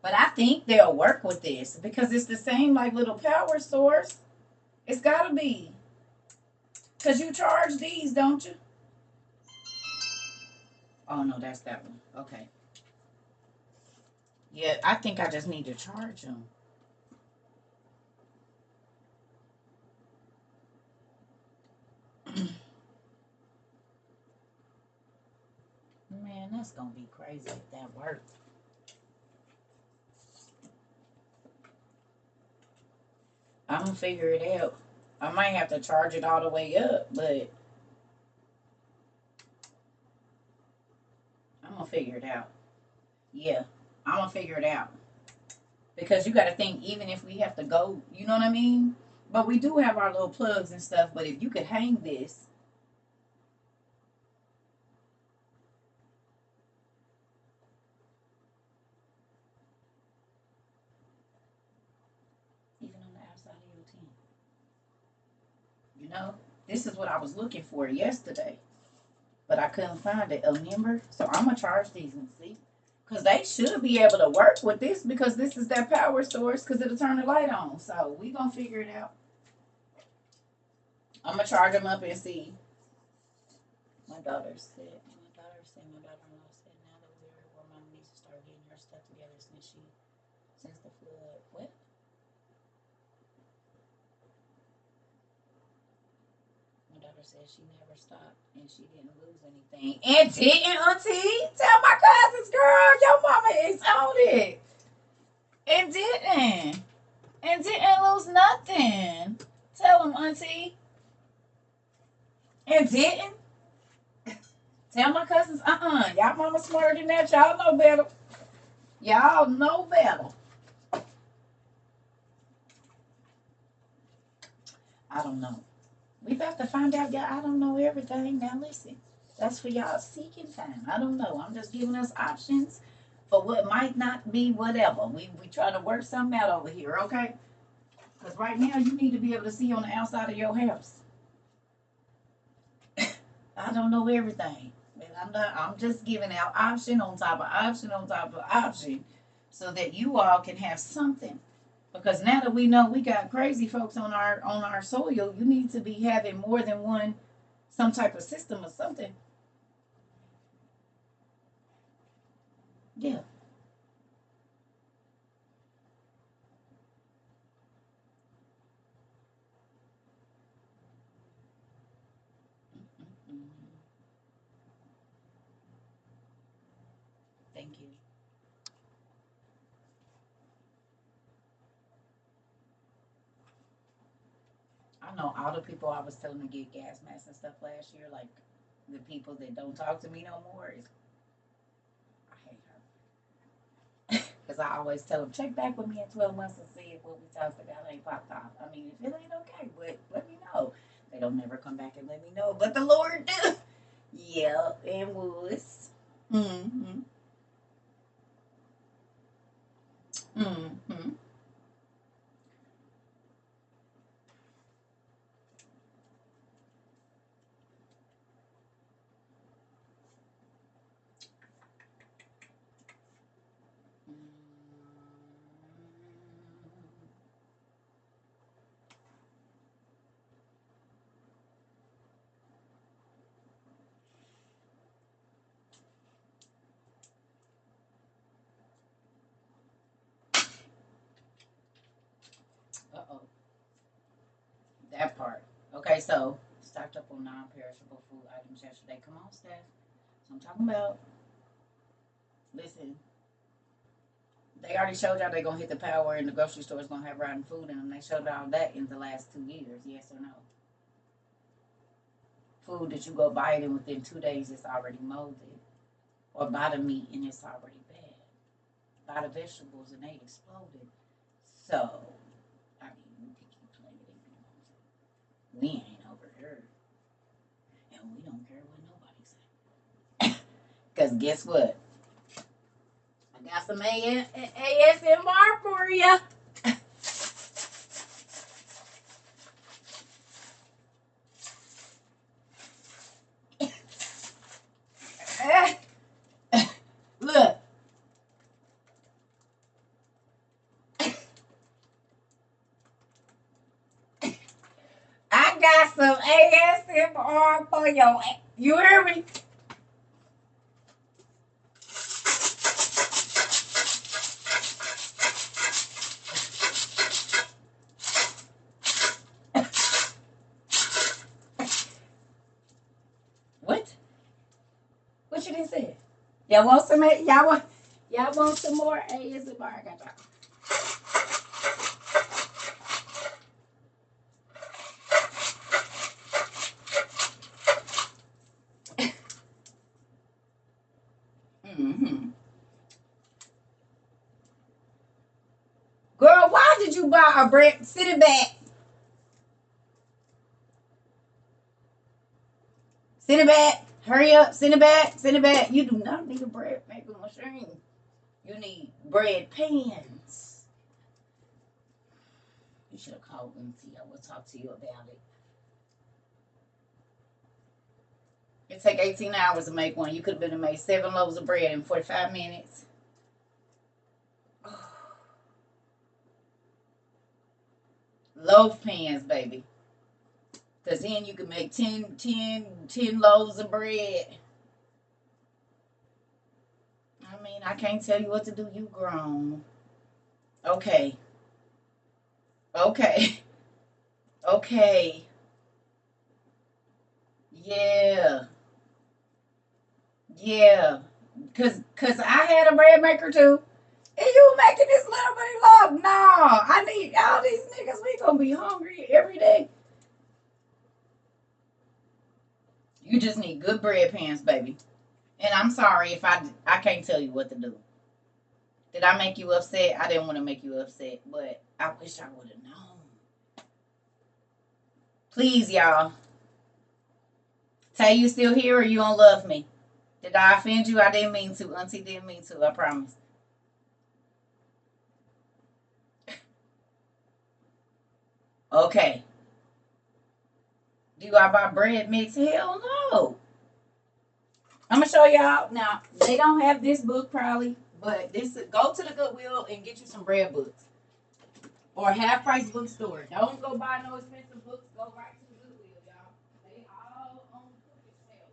But I think they'll work with this because it's the same like little power source. It's got to be. Because you charge these, don't you? Oh, no, that's that one. Okay. Yeah, I think I just need to charge them. Man, that's going to be crazy if that works. I'm going to figure it out. I might have to charge it all the way up, but I'm going to figure it out. Yeah, I'm going to figure it out. Because you got to think, even if we have to go, you know what I mean? But we do have our little plugs and stuff, but if you could hang this. Even on the outside of your tent. You know, this is what I was looking for yesterday. But I couldn't find it. Remember? So I'm going to charge these and see. Because they should be able to work with this because this is their power source because it'll turn the light on. So we going to figure it out. I'm going to charge them up and see. My daughter-in-law said, now that we're where mom needs to start getting her stuff together since the flood. What? My daughter said she never stopped and she didn't lose anything. And didn't, Auntie? Tell my cousins, girl, your mama is on it. And didn't. And didn't lose nothing. Tell them, Auntie. And didn't. Tell my cousins, y'all mama smarter than that. Y'all know better. Y'all know better. I don't know. We about to find out, y'all. I don't know everything. Now listen, that's for y'all seeking time. I don't know. I'm just giving us options for what might not be whatever. We trying to work something out over here, okay? Because right now you need to be able to see on the outside of your house. I don't know everything. And I'm not. I'm just giving out option on top of option on top of option, so that you all can have something. Because now that we know we got crazy folks on our soil, you need to be having more than one, some type of system or something. Yeah. Mm-hmm. Thank you. I know all the people I was telling to get gas masks and stuff last year, like the people that don't talk to me no more. I hate her. Because I always tell them, check back with me in 12 months and see if what we talked about ain't popped off. I mean, if it ain't okay, but let me know. They don't never come back and let me know, but the Lord do. Yeah, and was. Mm-hmm. Mm-hmm. Uh-oh. That part. Okay, so stocked up on non-perishable food items yesterday. Come on, Steph. So I'm talking about. Listen, they already showed y'all they gonna hit the power and the grocery store's gonna have rotten food in them. They showed all that in the last 2 years. Yes or no? Food that you go buy it and within 2 days it's already molded, or buy the meat and it's already bad. Buy the vegetables and they exploded. So, I mean, we can keep playing it if you want to. We ain't over here, and we don't care what nobody say. Cause guess what? I got some ASMR for you. Look, I got some ASMR for you. You hear me? What? What you didn't say? Y'all want some? Y'all want some more ASMR? I got y'all. Mm-hmm. Girl, why did you buy a bread? Sit it back. Sit it back. Hurry up. Send it back. Send it back. You do not need a bread making machine. You need bread pans. You should have called and see. I will talk to you about it. It take 18 hours to make one. You could have been to make 7 loaves of bread in 45 minutes. Loaf pans, baby. Because then you can make 10 loaves of bread. I mean, I can't tell you what to do. You grown. Okay. Okay. Okay. Yeah. Yeah. Cause I had a bread maker too. And you making this little bitty loaf. No. I need all these niggas. We gonna be hungry every day. You just need good bread pans, baby. And I'm sorry if I can't tell you what to do. Did I make you upset? I didn't want to make you upset, but I wish I would have known. Please, y'all. Tay, you still here or you don't love me? Did I offend you? I didn't mean to. Auntie didn't mean to. I promise. Okay. Do I buy bread mix? Hell no. I'm gonna show y'all. Now they don't have this book probably, but this go to the Goodwill and get you some bread books or half price bookstore. Don't go buy no expensive books. Go right to the Goodwill, y'all. They all on cooking shelves.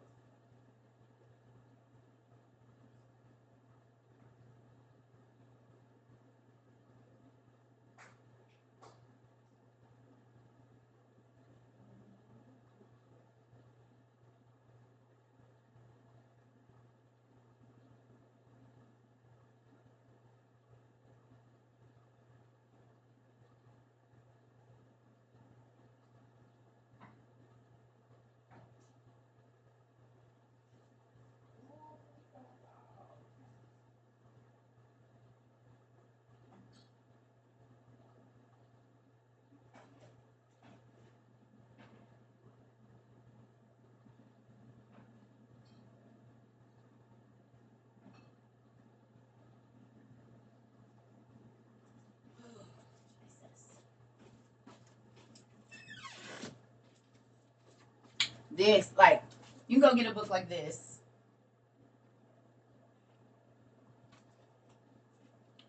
This, like, you can go get a book like this.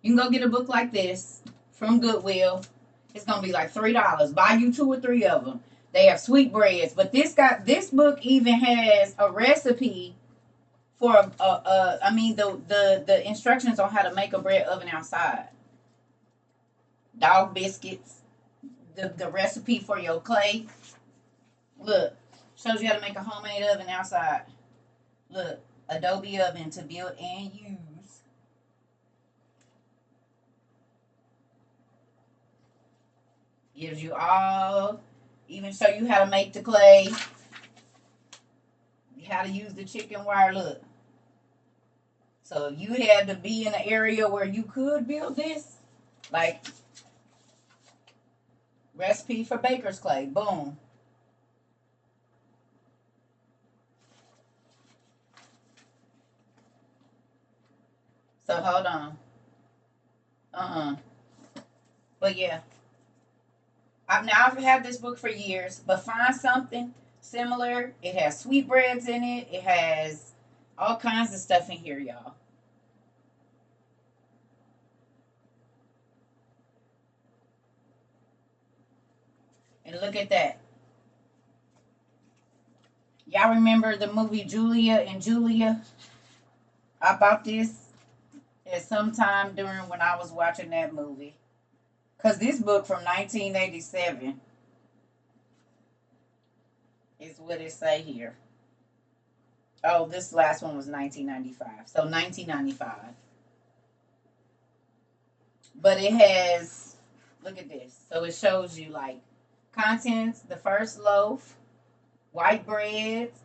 You can go get a book like this from Goodwill. It's gonna be like $3. Buy you 2 or 3 of them. They have sweetbreads, but this book even has a recipe for the instructions on how to make a bread oven outside. Dog biscuits, the recipe for your clay. Look, shows you how to make a homemade oven outside. Look, Adobe oven to build and use. Gives you all, even show you how to make the clay, how to use the chicken wire. Look. So if you had to be in an area where you could build this, like recipe for baker's clay, boom. So hold on. But yeah, I've had this book for years, but find something similar. It has sweetbreads in it. It has all kinds of stuff in here, y'all. And look at that. Y'all remember the movie Julia and Julia? I bought this at some time during when I was watching that movie. Because this book from 1987 is what it say here. Oh, this last one was 1995. So 1995. But it has, look at this. So it shows you like contents, the first loaf, white breads,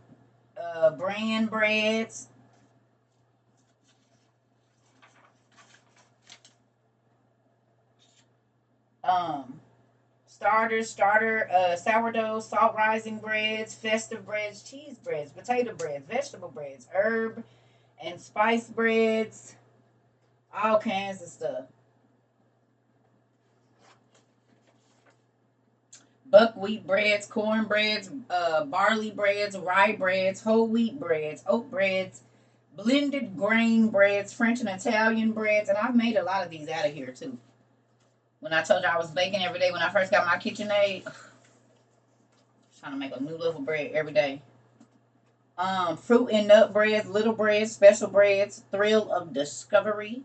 bran breads, um, sourdough, salt rising breads, festive breads, cheese breads, potato breads, vegetable breads, herb and spice breads, all kinds of stuff. Buckwheat breads, corn breads, barley breads, rye breads, whole wheat breads, oat breads, blended grain breads, French and Italian breads, and I've made a lot of these out of here too. When I told you I was baking every day when I first got my KitchenAid, trying to make a new little bread every day. Fruit and nut breads, little breads, special breads, thrill of discovery,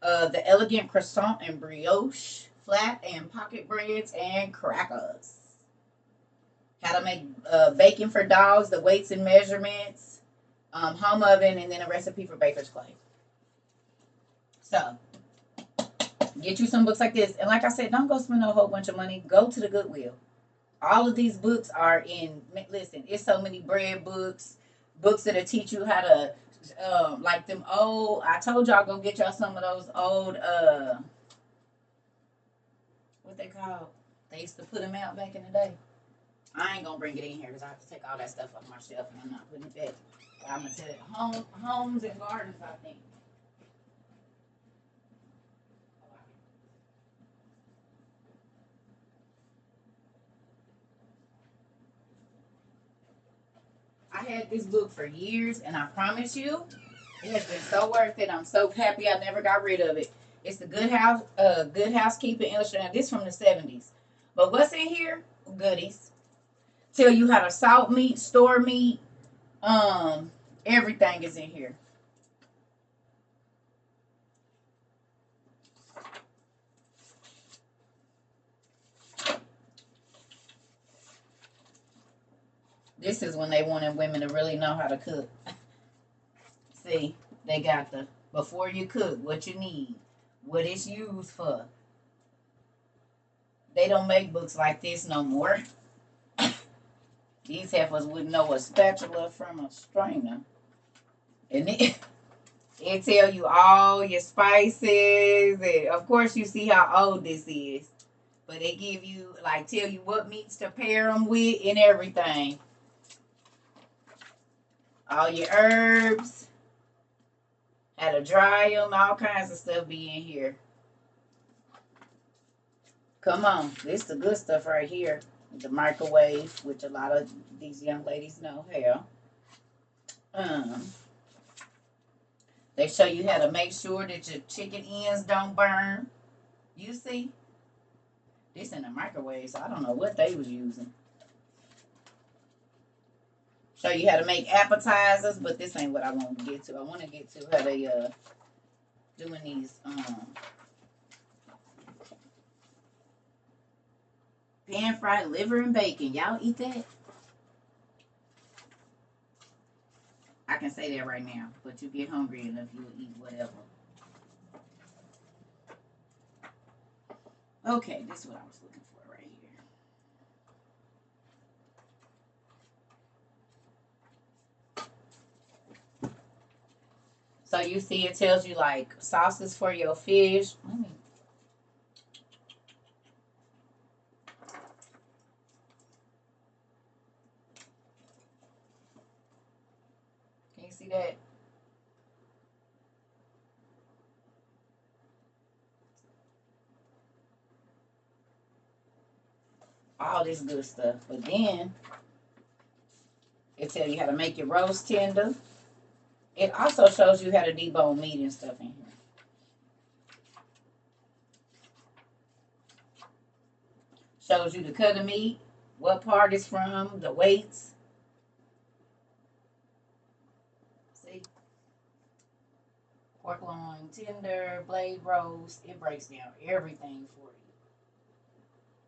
the elegant croissant and brioche, flat and pocket breads, and crackers. How to make bacon for dogs, the weights and measurements, home oven, and then a recipe for baker's clay. So, get you some books like this. And like I said, don't go spend a whole bunch of money. Go to the Goodwill. All of these books are in, listen, it's so many bread books, books that'll teach you how to, like them old, I told y'all go get y'all some of those old, what they call? They used to put them out back in the day. I ain't gonna bring it in here because I have to take all that stuff off my shelf and I'm not putting it back. But I'm gonna tell it homes and gardens, I think. I had this book for years, and I promise you, it has been so worth it. I'm so happy I never got rid of it. It's the Good Housekeeping Illustrated. This from the 70s. But what's in here? Goodies. Tell you how to salt meat, store meat. Um, Everything is in here. This is when they wanted women to really know how to cook. See, they got the before you cook, what you need, what it's used for. They don't make books like this no more. These heifers wouldn't know a spatula from a strainer. And it tell you all your spices. And of course, you see how old this is. But they give you, like, tell you what meats to pair them with and everything. All your herbs, how to dry them, all kinds of stuff be in here. Come on, this is the good stuff right here. The microwave, which a lot of these young ladies know how. They show you how to make sure that your chicken ends don't burn. You see? This in the microwave, so I don't know what they was using. Show you how to make appetizers, but this ain't what I want to get to. I want to get to how they doing these pan fried liver and bacon. Y'all eat that? I can say that right now, but you get hungry enough, you'll eat whatever. Okay, this is what I was looking for right here. So you see, it tells you like sauces for your fish. Can you see that? All this good stuff. But then it tells you how to make your roast tender. It also shows you how to debone meat and stuff in here. Shows you the cut of meat, what part it's from, the weights. See? Pork loin, tender, blade roast. It breaks down everything for you.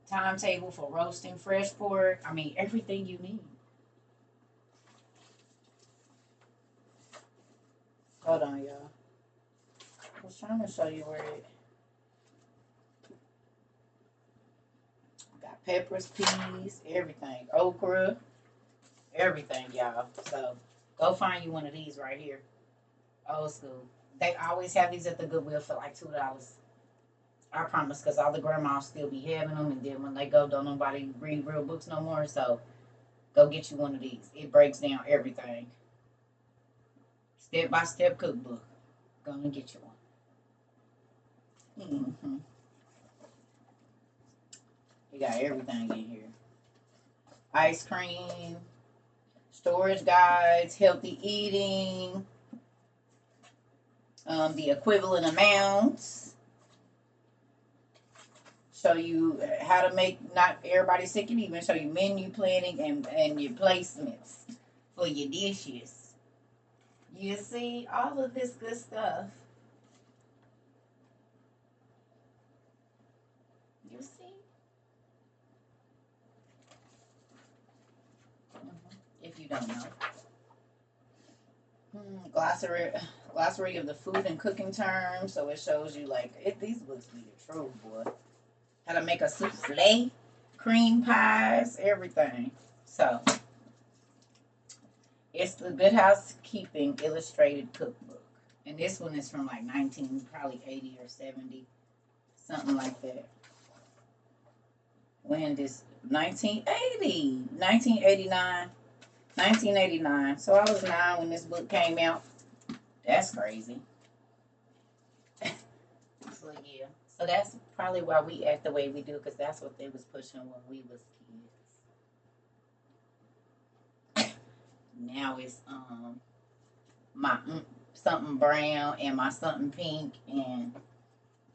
Timetable for roasting fresh pork. I mean, everything you need. Hold on, y'all. I was trying to show you where it got peppers, peas, everything, okra, everything, y'all. So go find you one of these right here. Old school. They always have these at the Goodwill for like $2. I promise, because all the grandmas still be having them, and then when they go, don't nobody read real books no more. So go get you one of these. It breaks down everything. Step by step cookbook. Go and get you one. You got everything in here. Ice cream, storage guides, healthy eating, the equivalent amounts. Show you how to make not everybody sick, and even show you menu planning and your placements for your dishes. You see all of this good stuff. You see? If you don't know. Glossary of the food and cooking terms. So it shows you like these books be the truth, boy. How to make a souffle, cream pies, everything. So it's the Good Housekeeping Illustrated Cookbook. And this one is from like 19, probably 80 or 70, something like that. When this 1980, 1989, 1989. So I was 9 when this book came out. That's crazy. So yeah. So that's probably why we act the way we do, because that's what they was pushing when we was kids. Now it's my something brown and my something pink and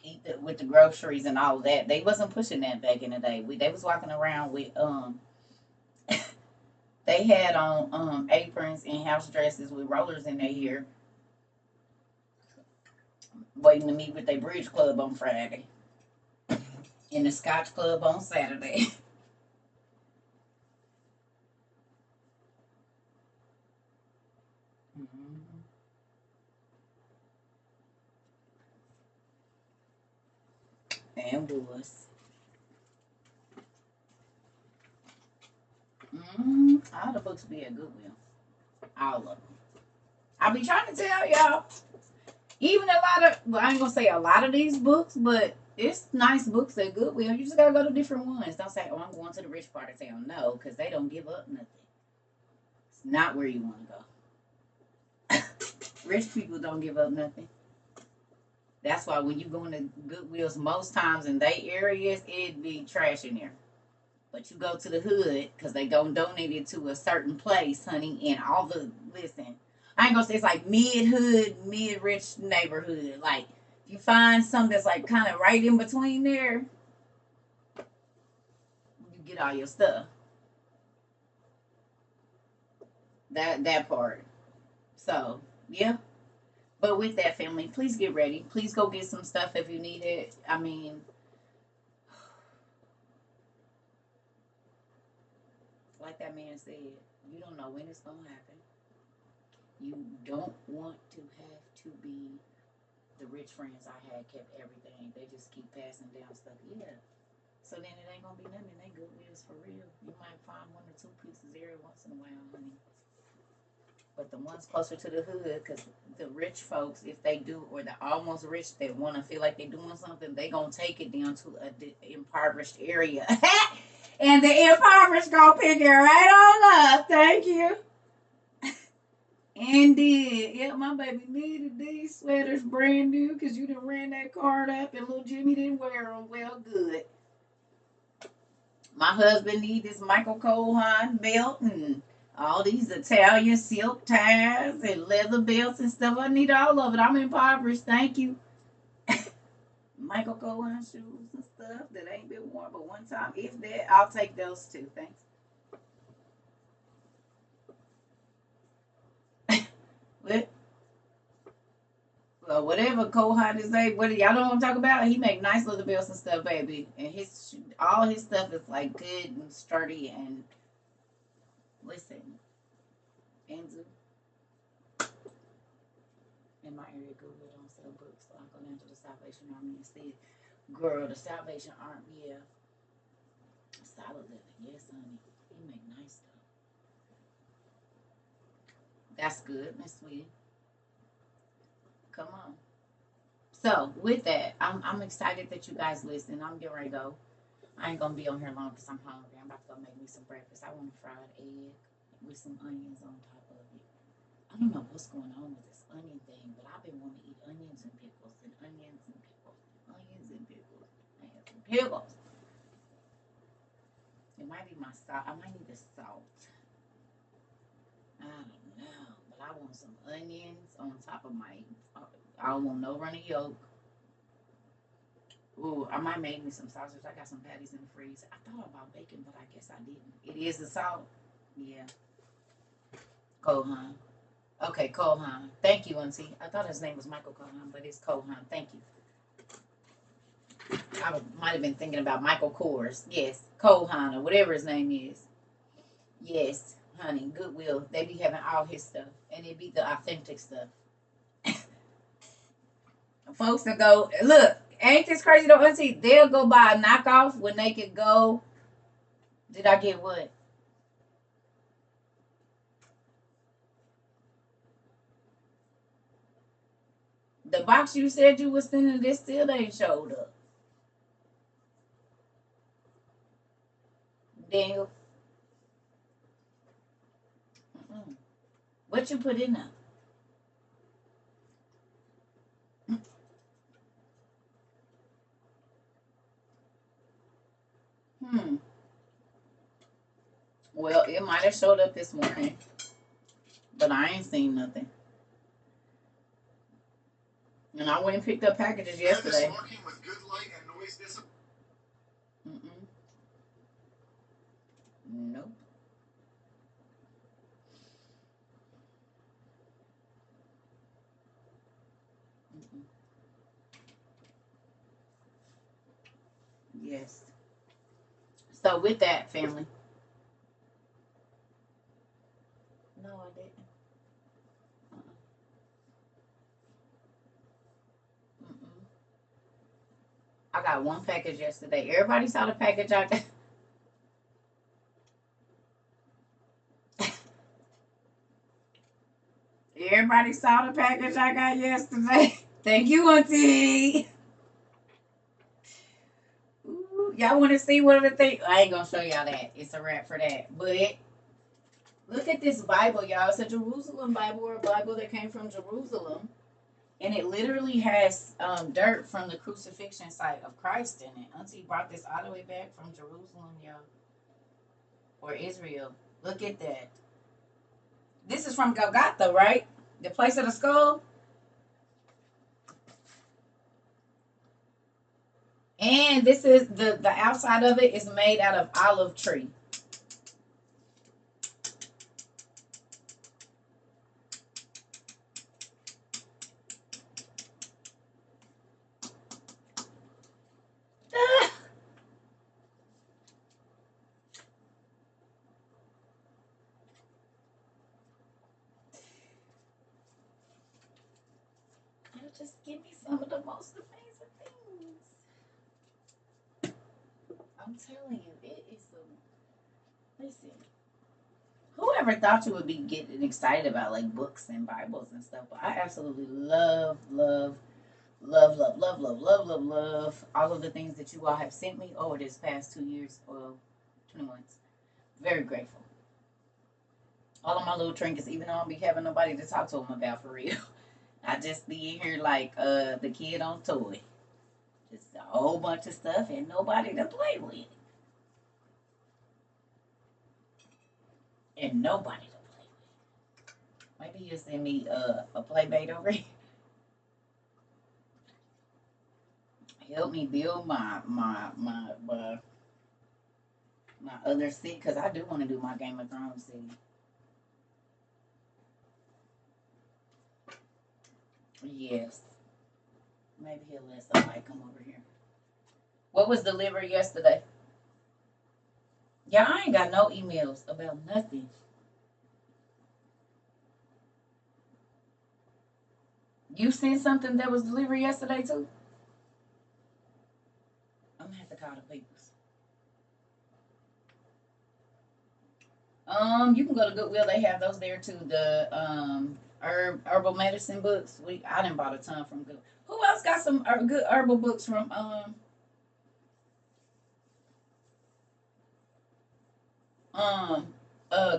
eat with the groceries and all of that. They wasn't pushing that back in the day. They was walking around with they had on aprons and house dresses with rollers in their hair, waiting to meet with their bridge club on Friday and the Scotch club on Saturday. Mm-hmm. And was. All the books be at Goodwill. All of them. I be trying to tell y'all. Even a lot of, well, I ain't gonna say a lot of these books, but it's nice books at Goodwill. You just gotta go to different ones. Don't say, oh, I'm going to the rich part of town. No, because they don't give up nothing. It's not where you want to go. Rich people don't give up nothing. That's why when you go into Goodwills, most times in they areas, it be trash in there. But you go to the hood because they don't donate it to a certain place, honey. And all the listen, I ain't gonna say it's like mid hood, mid rich neighborhood. Like if you find something that's like kind of right in between there, you get all your stuff. That part. So yeah. But with that family, please get ready. Please go get some stuff if you need it. I mean, like that man said, you don't know when it's gonna happen. You don't want to have to be the rich friends I had kept everything. They just keep passing down stuff. Yeah. So then it ain't gonna be nothing. They good wheels for real. You might find one or two pieces every once in a while, honey. But the ones closer to the hood, because the rich folks, if they do, or the almost rich that want to feel like they're doing something, they gonna take it down to a impoverished area, and the impoverished gonna pick it right on up. Thank you. Indeed. Yeah, my baby needed these sweaters brand new because you done ran that card up and little Jimmy didn't wear them. Well, good. My husband need this Michael Cohen belt and all these Italian silk ties and leather belts and stuff. I need all of it. I'm impoverished. Thank you. Michael Cohen shoes and stuff that ain't been worn but one time. If that, I'll take those too. Thanks. What? Whatever Cohen is like, what y'all don't want to talk about? He make nice leather belts and stuff, baby. And his all his stuff is like good and sturdy and listen, Enzo in my area, Google don't sell books, so I go down to the Salvation Army and see, girl, the Salvation Army, yeah, solid living, yes, honey. He make nice stuff. That's good, Miss Sweetie. Come on. So with that, I'm excited that you guys listen. I'm getting ready to go. I ain't gonna be on here long because I'm hungry. I'm about to go make me some breakfast. I want a fried egg with some onions on top of it. I don't know what's going on with this onion thing, but I've been wanting to eat onions and pickles and onions and pickles and onions and pickles and onions and pickles. It might be my salt. I might need the salt. I don't know, but I want some onions on top of my. I don't want no runny yolk. Ooh, I might make me some sausage. I got some patties in the freezer. I thought about bacon, but I guess I didn't. It is the salt. Yeah. Kohan. Okay, Kohan. Thank you, Auntie. I thought his name was Michael Kohan, but it's Kohan. Thank you. I might have been thinking about Michael Kors. Yes, Kohan or whatever his name is. Yes, honey. Goodwill. They be having all his stuff, and it be the authentic stuff. Folks that go look. Ain't this crazy though, Auntie? They'll go buy a knockoff when they could go. Did I get what? The box you said you was sending, this still ain't showed up. Daniel, what you put in there? Hmm. Well, it might have showed up this morning, but I ain't seen nothing. And I went and picked up packages yesterday. With good light and noise Mm-mm. Nope. Mm-mm. Yes. So with that, family. No, I didn't. Mm-mm. I got one package yesterday. Everybody saw the package I got. Everybody saw the package I got yesterday. Thank you, Auntie. Ooh, y'all want to see one of the things? I ain't gonna show y'all that. It's a wrap for that. But look at this Bible, y'all. It's a Jerusalem Bible, or a Bible that came from Jerusalem, and it literally has dirt from the crucifixion site of Christ in it. Auntie brought this all the way back from Jerusalem, y'all, or Israel. Look at that. This is from Golgotha, right? The place of the skull. And this is the outside of it is made out of olive tree. You just give me some of the most amazing things. I'm telling you, it is a listen. Whoever thought you would be getting excited about like books and Bibles and stuff? But I absolutely love all of the things that you all have sent me over this past 2 years, well, 20 months. Very grateful. All of my little trinkets, even though I don't be having nobody to talk to them about for real. I just be in here like the kid on toy. Just a whole bunch of stuff and nobody to play with. And nobody to play with. Maybe you'll send me a play mate over here. Help me build my other city, because I do want to do my Game of Thrones city. Yes. Maybe he'll let somebody come over here. What was delivered yesterday? Yeah, I ain't got no emails about nothing. You sent something that was delivered yesterday too? I'm gonna have to call the papers. You can go to Goodwill. They have those there too. The herbal medicine books. I didn't bought a ton from Goodwill. Who else got some good herbal books from um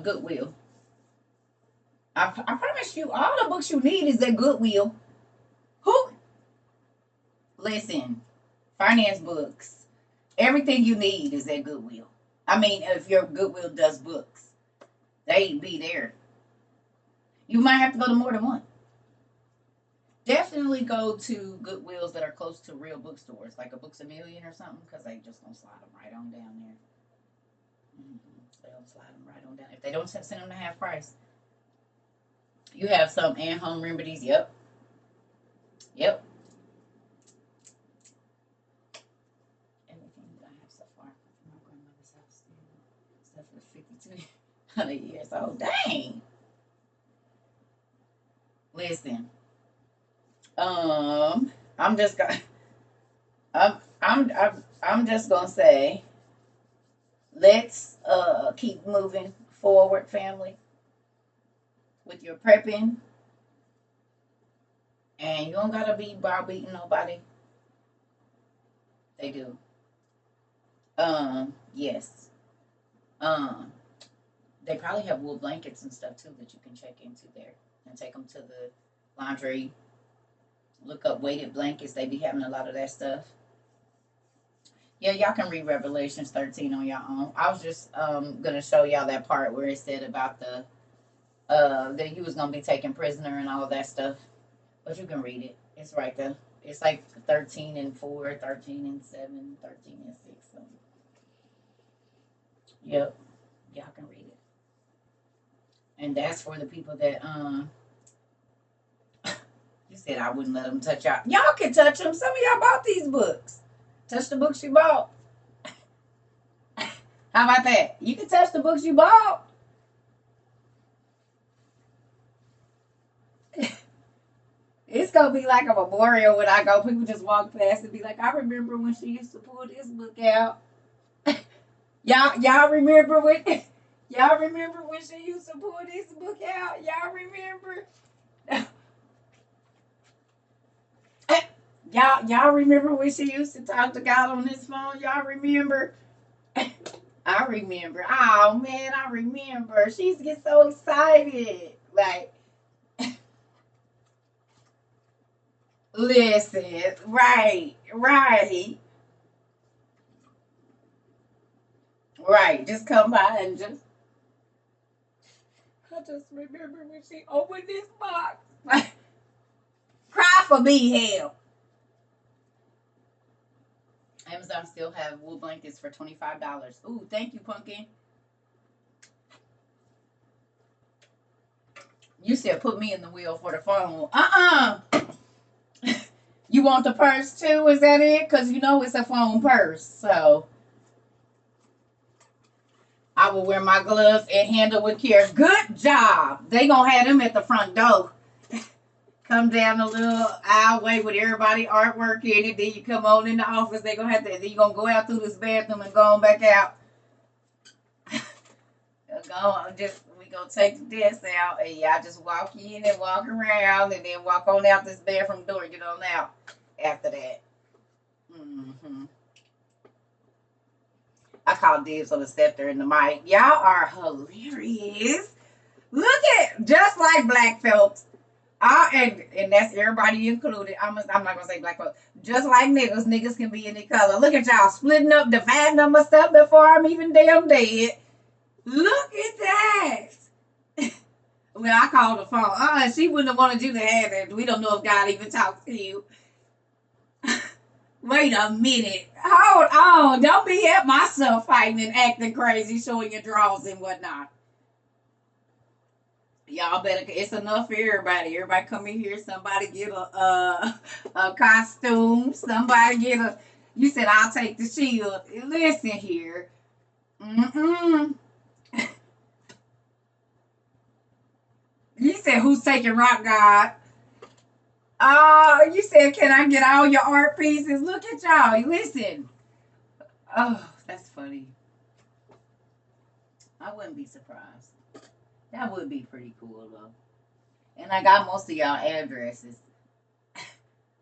Goodwill? I promise you, all the books you need is at Goodwill. Who? Listen, finance books. Everything you need is at Goodwill. I mean, if your Goodwill does books, they be there. You might have to go to more than one. Definitely go to Goodwills that are close to real bookstores, like a Books a Million or something, because they just gonna slide them right on down there. They'll slide them right on down. If they don't send them to half price, you have some and home remedies. Yep, yep. Everything that I have so far from my grandmother's house, stuff for 52 years old. Dang. Listen, I'm just gonna, I'm just gonna say, let's keep moving forward, family, with your prepping, and you don't gotta be browbeating nobody. They do. Yes. Um, they probably have wool blankets and stuff too that you can check into there and take them to the laundry. Look up weighted blankets. They be having a lot of that stuff. Yeah, y'all can read Revelations 13 on your own. I was just gonna show y'all that part where it said about the that you was gonna be taken prisoner and all of that stuff. But you can read it. It's right there. It's like 13 and 4, 13 and 7, 13 and 6. So, yep, y'all can read it. And that's for the people that you said I wouldn't let them touch y'all. Y'all can touch them. Some of y'all bought these books. Touch the books you bought. How about that? You can touch the books you bought. It's gonna be like a memorial when I go. People just walk past and be like, "I remember when she used to pull this book out." Y'all remember when? Y'all remember when she used to pull this book out? Y'all remember? Y'all remember when she used to talk to God on this phone? Y'all remember? I remember. Oh man, I remember. She used to get so excited. Like, listen, right. Just come by and just. I just remember when she opened this box. Cry for me, hell. Amazon still have wool blankets for $25. Ooh, thank you, Pumpkin. You said put me in the wheel for the phone. You want the purse too? Is that it? Because you know it's a phone purse. So I will wear my gloves and handle with care. Good job. They gonna have them at the front door. Come down the little aisleway with everybody artwork in it. Then you come on in the office. They gonna have to. Then you gonna go out through this bathroom and go on back out. We gonna take the desk out and y'all just walk in and walk around and then walk on out this bathroom door and get on out after that. Mm-hmm. I call dibs on the scepter and the mic. Y'all are hilarious. Look at just like black folks. And that's everybody included. I'm not gonna say black folks. Just like niggas can be any color. Look at y'all splitting up, dividing up my stuff before I'm even damn dead. Look at that. When I called the phone, she wouldn't have wanted you to have it. We don't know if God even talks to you. Wait a minute. Hold on. Don't be at myself fighting and acting crazy, showing your drawers and whatnot. Y'all better. It's enough for everybody. Everybody come in here. Somebody get a costume. Somebody get a. You said I'll take the shield. Listen here. Mm-mm. You said who's taking Rock God? Oh, you said, can I get all your art pieces? Look at y'all. Listen. Oh, that's funny. I wouldn't be surprised. That would be pretty cool, though. And I got most of y'all addresses.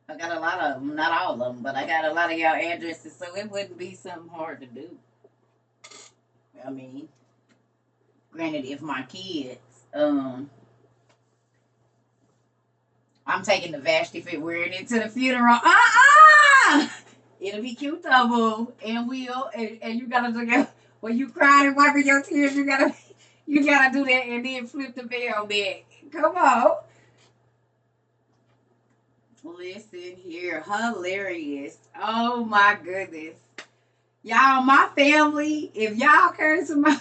I got a lot of them. Not all of them, but I got a lot of y'all addresses, so it wouldn't be something hard to do. I mean, granted, if my kids, I'm taking the Vashti fit wearing it to the funeral. It'll be cute though, boo. And and you gotta do that when you crying and wiping your tears, you gotta do that and then flip the veil back. Come on. Listen here. Hilarious. Oh my goodness. Y'all, my family, if y'all came to my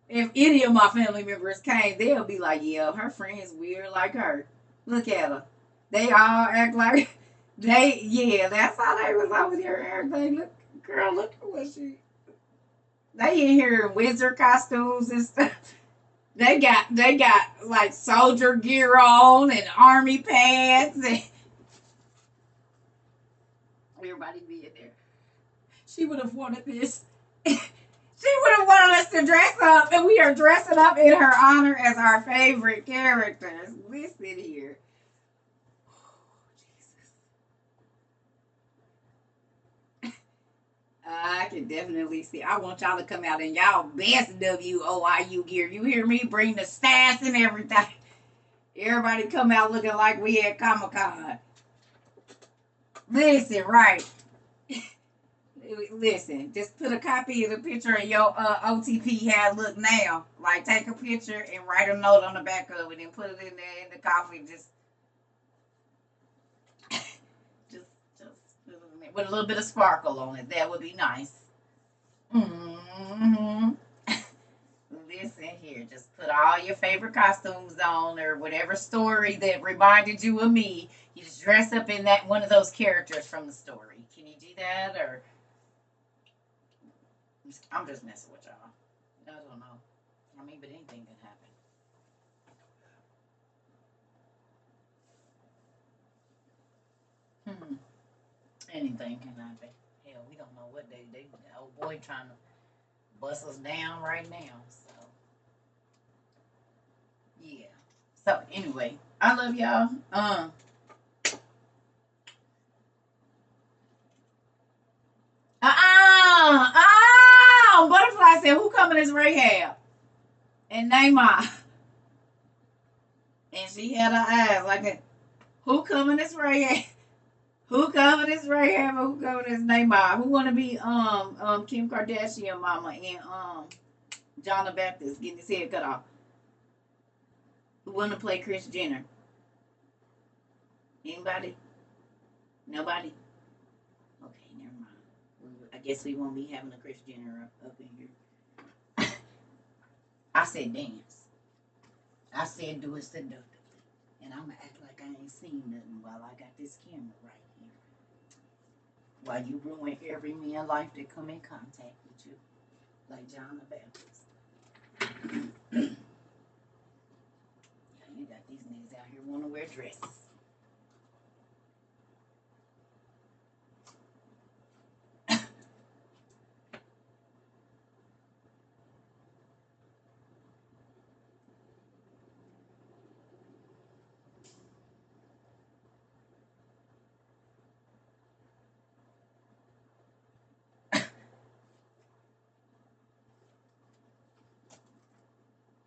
if any of my family members came, they'll be like, yeah, her friend's weird like her. Look at her. They all act like that's how they was over there and everything. Look, girl, look at what they in here in wizard costumes and stuff. They got like soldier gear on and army pants and everybody be in there. She would have wanted this. She would have wanted us to dress up, and we are dressing up in her honor as our favorite characters. Listen here. I can definitely see. I want y'all to come out in y'all best WOIU gear. You hear me? Bring the stats and everything. Everybody come out looking like we at Comic Con. Listen, right. Listen, just put a copy of the picture of your OTP had look now. Like, take a picture and write a note on the back of it and put it in there in the coffee. Just with a little bit of sparkle on it. That would be nice. Mm-hmm. Listen here, just put all your favorite costumes on or whatever story that reminded you of me. You just dress up in that one of those characters from the story. Can you do that? Or I'm just messing with y'all. I don't know. I mean, but anything can happen. Anything can happen. Hell, we don't know what they old boy trying to bust us down right now. So yeah. So anyway, I love y'all. Butterfly said, "Who coming as Rahab?" And Neymar. And she had her eyes like a, who coming as Rahab? Who coming as Rahab? Who coming as Neymar? Who wanna be Kim Kardashian mama and John the Baptist getting his head cut off? Who wanna play Kris Jenner? Anybody? Nobody? Okay, never mind. I guess we won't be having a Kris Jenner up in here. I said dance. I said do it seductively. And I'm going to act like I ain't seen nothing while I got this camera right here. While you ruin every man life that come in contact with you. Like John the Baptist. Yeah, you got these niggas out here want to wear dresses.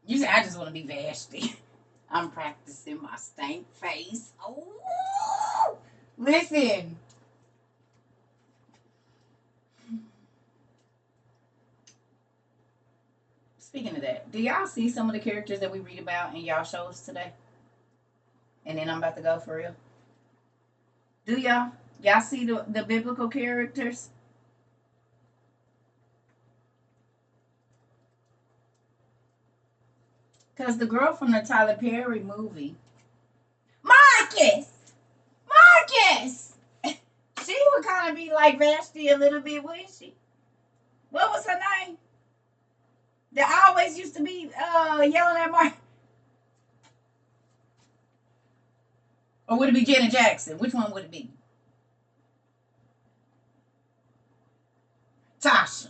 You say I just want to be Vashti. I'm practicing my stank face. Oh, listen. Speaking of that, do y'all see some of the characters that we read about in y'all shows today? And then I'm about to go for real. Do y'all? Y'all see the biblical characters? Because the girl from the Tyler Perry movie, Marcus! Marcus! She would kind of be like Vashti a little bit, wouldn't she? What was her name? That always used to be yelling at Marcus. Or would it be Janet Jackson? Which one would it be? Tasha.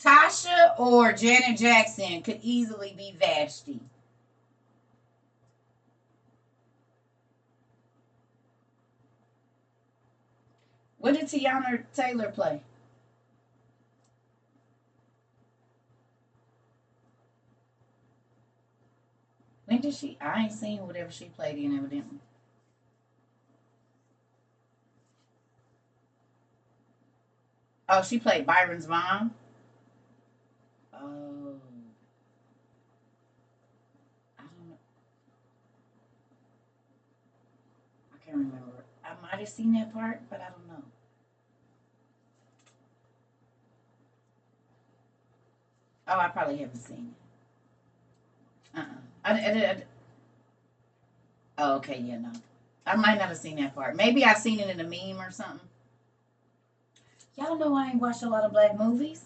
Tasha or Janet Jackson could easily be Vashti. What did Tiana Taylor play? When did she? I ain't seen whatever she played in, evidently. Oh, she played Byron's mom. Oh, I don't know. I can't remember. I might have seen that part, but I don't know. Oh, I probably haven't seen it. Oh, okay, yeah, no. I might not have seen that part. Maybe I've seen it in a meme or something. Y'all know I ain't watched a lot of black movies.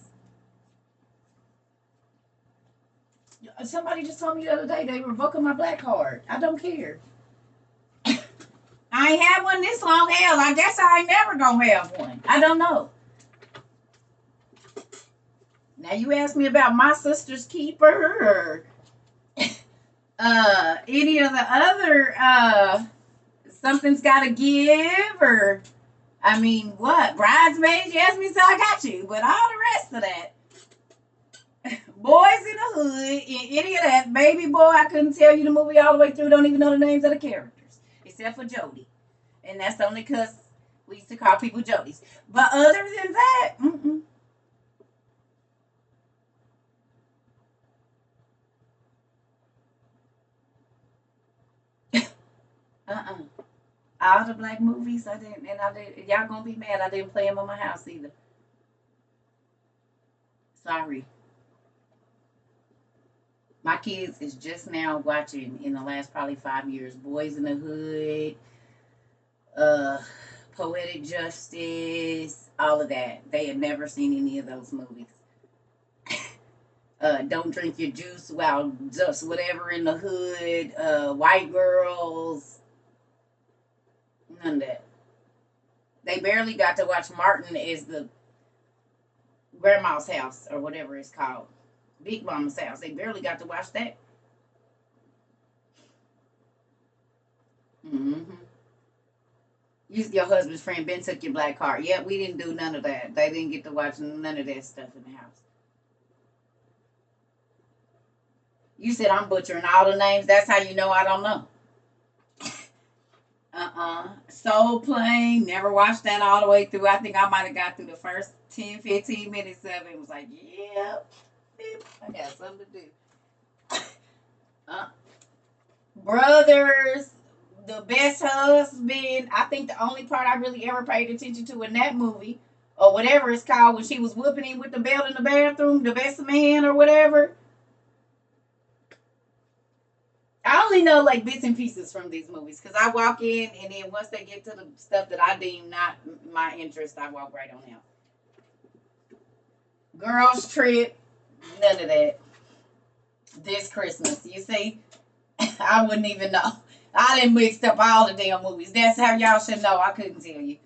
Somebody just told me the other day they revoking my black card. I don't care. I ain't had one this long. Hell, I guess I ain't never gonna have one. I don't know. Now you ask me about my sister's keeper or any of the other something's gotta give or I mean, what? Bridesmaids, you asked me, so I got you. But all the rest of that, Boys in the Hood, any of that, Baby Boy, I couldn't tell you the movie all the way through. Don't even know the names of the characters, except for Jody. And that's only because we used to call people Jodies. But other than that, uh-uh. All the black movies, I didn't, and I did. Y'all gonna be mad I didn't play them in my house either. Sorry. My kids is just now watching in the last probably 5 years, Boys in the Hood, uh, Poetic Justice, all of that. They had never seen any of those movies. Don't drink your juice while just whatever in the hood, white girls, none of that. They barely got to watch Martin as the grandma's house or whatever it's called, Big Mama's house. They barely got to watch that. Mm-hmm. Your husband's friend Ben took your black card. Yeah, we didn't do none of that. They didn't get to watch none of that stuff in the house. You said I'm butchering all the names. That's how you know I don't know. Soul Plane, never watched that all the way through. I think I might have got through the first 10, 15 minutes of it. It was like, yeah, I got something to do. Uh, Brothers, The Best Husband. I think the only part I really ever paid attention to in that movie, or whatever it's called, when she was whooping him with the belt in the bathroom, The Best Man or whatever. I only know like bits and pieces from these movies because I walk in and then once they get to the stuff that I deem not my interest, I walk right on out. Girls Trip, none of that. This Christmas, you see, I wouldn't even know. I didn't mixed up all the damn movies. That's how y'all should know. I couldn't tell you.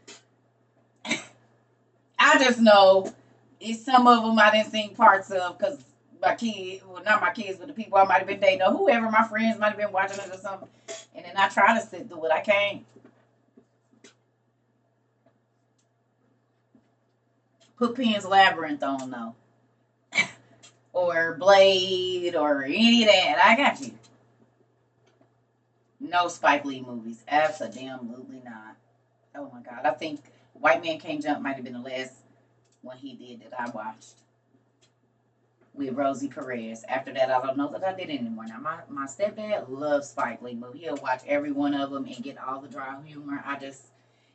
I just know it's some of them I didn't see parts of because my kids, well, not my kids, but the people I might have been dating or whoever my friends might have been watching it or something. And then I try to sit through it. I can't put Pen's Labyrinth on though, or Blade, or any of that. I got you. No Spike Lee movies. Absolutely not. Oh my God. I think White Man Can't Jump might have been the last one he did that I watched with Rosie Perez. After that, I don't know that I did anymore. Now, my stepdad loves Spike Lee movies. He'll watch every one of them and get all the dry humor. It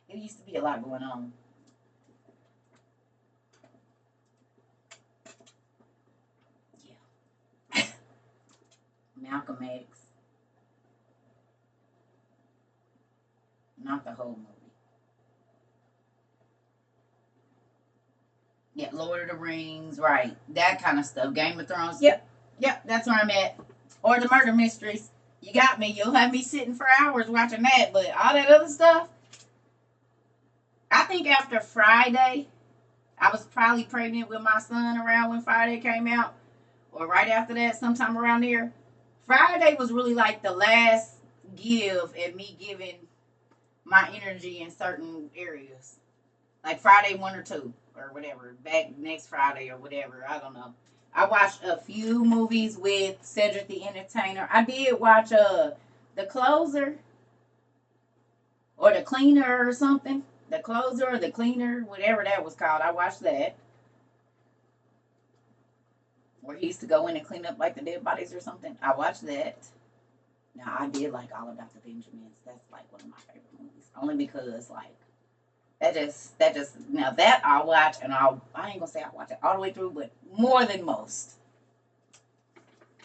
used to be a lot going on. Yeah. Malcolm X. Not the whole movie. Yeah, Lord of the Rings, right. That kind of stuff. Game of Thrones. Yep, that's where I'm at. Or the murder mysteries. You got me. You'll have me sitting for hours watching that, but all that other stuff, I think after Friday, I was probably pregnant with my son around when Friday came out, or right after that, sometime around there. Friday was really like the last give at me giving my energy in certain areas. Like Friday 1 or 2 or whatever, back next Friday or whatever. I don't know. I watched a few movies with Cedric the Entertainer. I did watch The Closer or The Cleaner or something. The Closer or The Cleaner, whatever that was called. I watched that. Where he used to go in and clean up like the dead bodies or something. I watched that. Now I did like All About the Benjamins. That's like one of my favorite movies. Only because like that just now that I'll watch and I ain't gonna say I'll watch it all the way through, but more than most.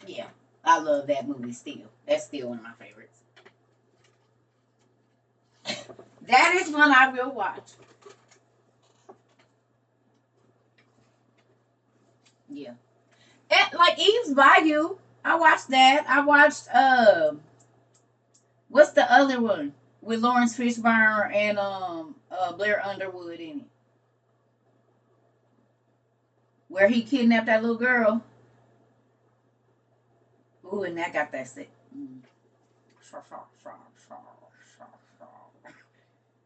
Yeah. I love that movie still. That's still one of my favorites. That is one I will watch. Yeah. And like Eve's Bayou. I watched that. I watched what's the other one? With Lawrence Fishburne and Blair Underwood in it. Where he kidnapped that little girl. Ooh, and that got that sick.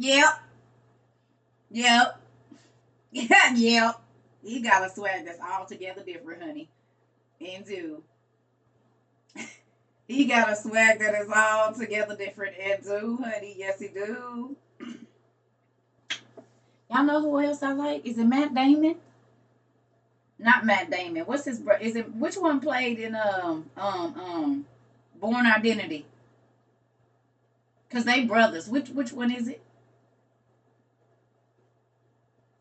Yep. Yep. Yep. He got a swag that's altogether different, honey. And do. He got a swag that is altogether different and do, honey. Yes, he do. Y'all know who else I like? Is it Matt Damon? Not Matt Damon. What's his bro? Is it which one played in Born Identity? Cause they brothers. Which one is it?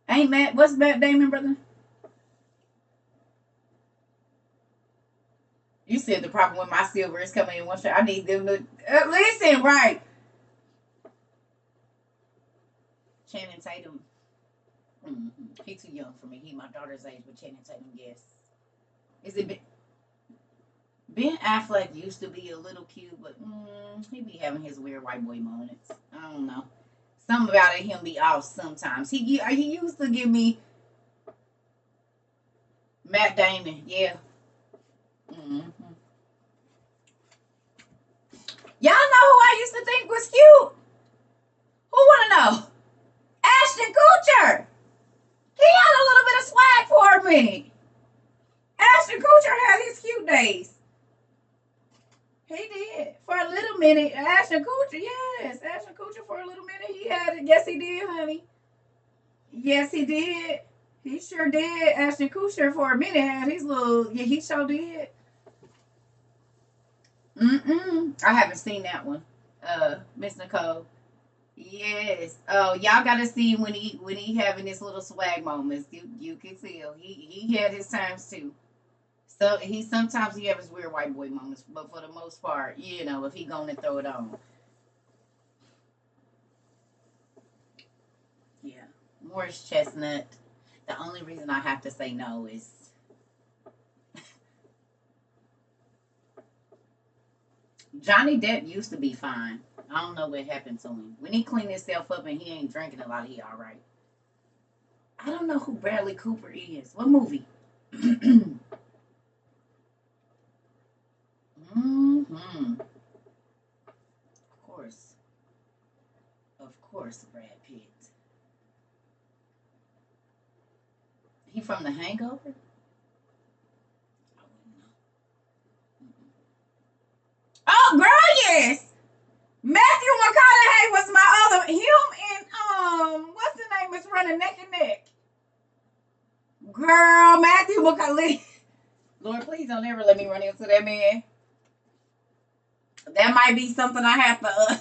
Ain't Matt? What's Matt Damon brother? You said the problem with my silver is coming in one shot. I need them to listen right. Channing Tatum. He too young for me. He my daughter's age, but Channing Tatum, yes. Is it Ben Affleck used to be a little cute, but he be having his weird white boy moments. I don't know. Something about it, him be off sometimes. He used to give me Matt Damon, yeah. Mm-hmm. Y'all know who I used to think was cute? Who wanna know? Ashton Kutcher. He had a little bit of swag for a minute. Ashton Kutcher had his cute days. He did. For a little minute. Ashton Kutcher, yes. Ashton Kutcher for a little minute. He had it. Yes, he did, honey. Yes, he did. He sure did. Ashton Kutcher for a minute had his little, yeah, he sure did. I haven't seen that one. Miss Nicole. Yes. Oh, y'all gotta see when he having his little swag moments. You can feel he had his times too. So sometimes he have his weird white boy moments, but for the most part, if he gonna throw it on. Yeah. Morris Chestnut. The only reason I have to say no is Johnny Depp used to be fine. I don't know what happened to him. When he cleaned himself up and he ain't drinking a lot, he all right. I don't know who Bradley Cooper is. What movie? mm-hmm. Of course, Brad Pitt. He from The Hangover? I wouldn't know. Oh, girl, yes. Matthew McConaughey was my other. Him and what's the name? Is running neck and neck. Girl, Matthew McConaughey. Lord, please don't ever let me run into that man. That might be something I have to.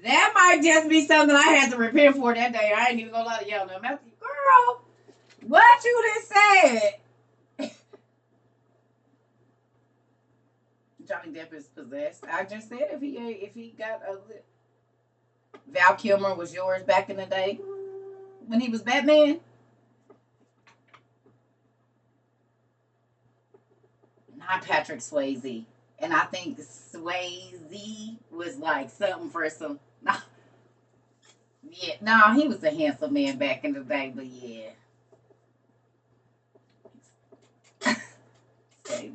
That might just be something I had to repent for that day. I ain't even gonna lie to y'all. Now, Matthew, girl, what you just said? Johnny Depp is possessed. I just said if he got a Val Kilmer was yours back in the day when he was Batman. Not Patrick Swayze. And I think Swayze was like something for some. Yeah, no, he was a handsome man back in the day, but yeah. So,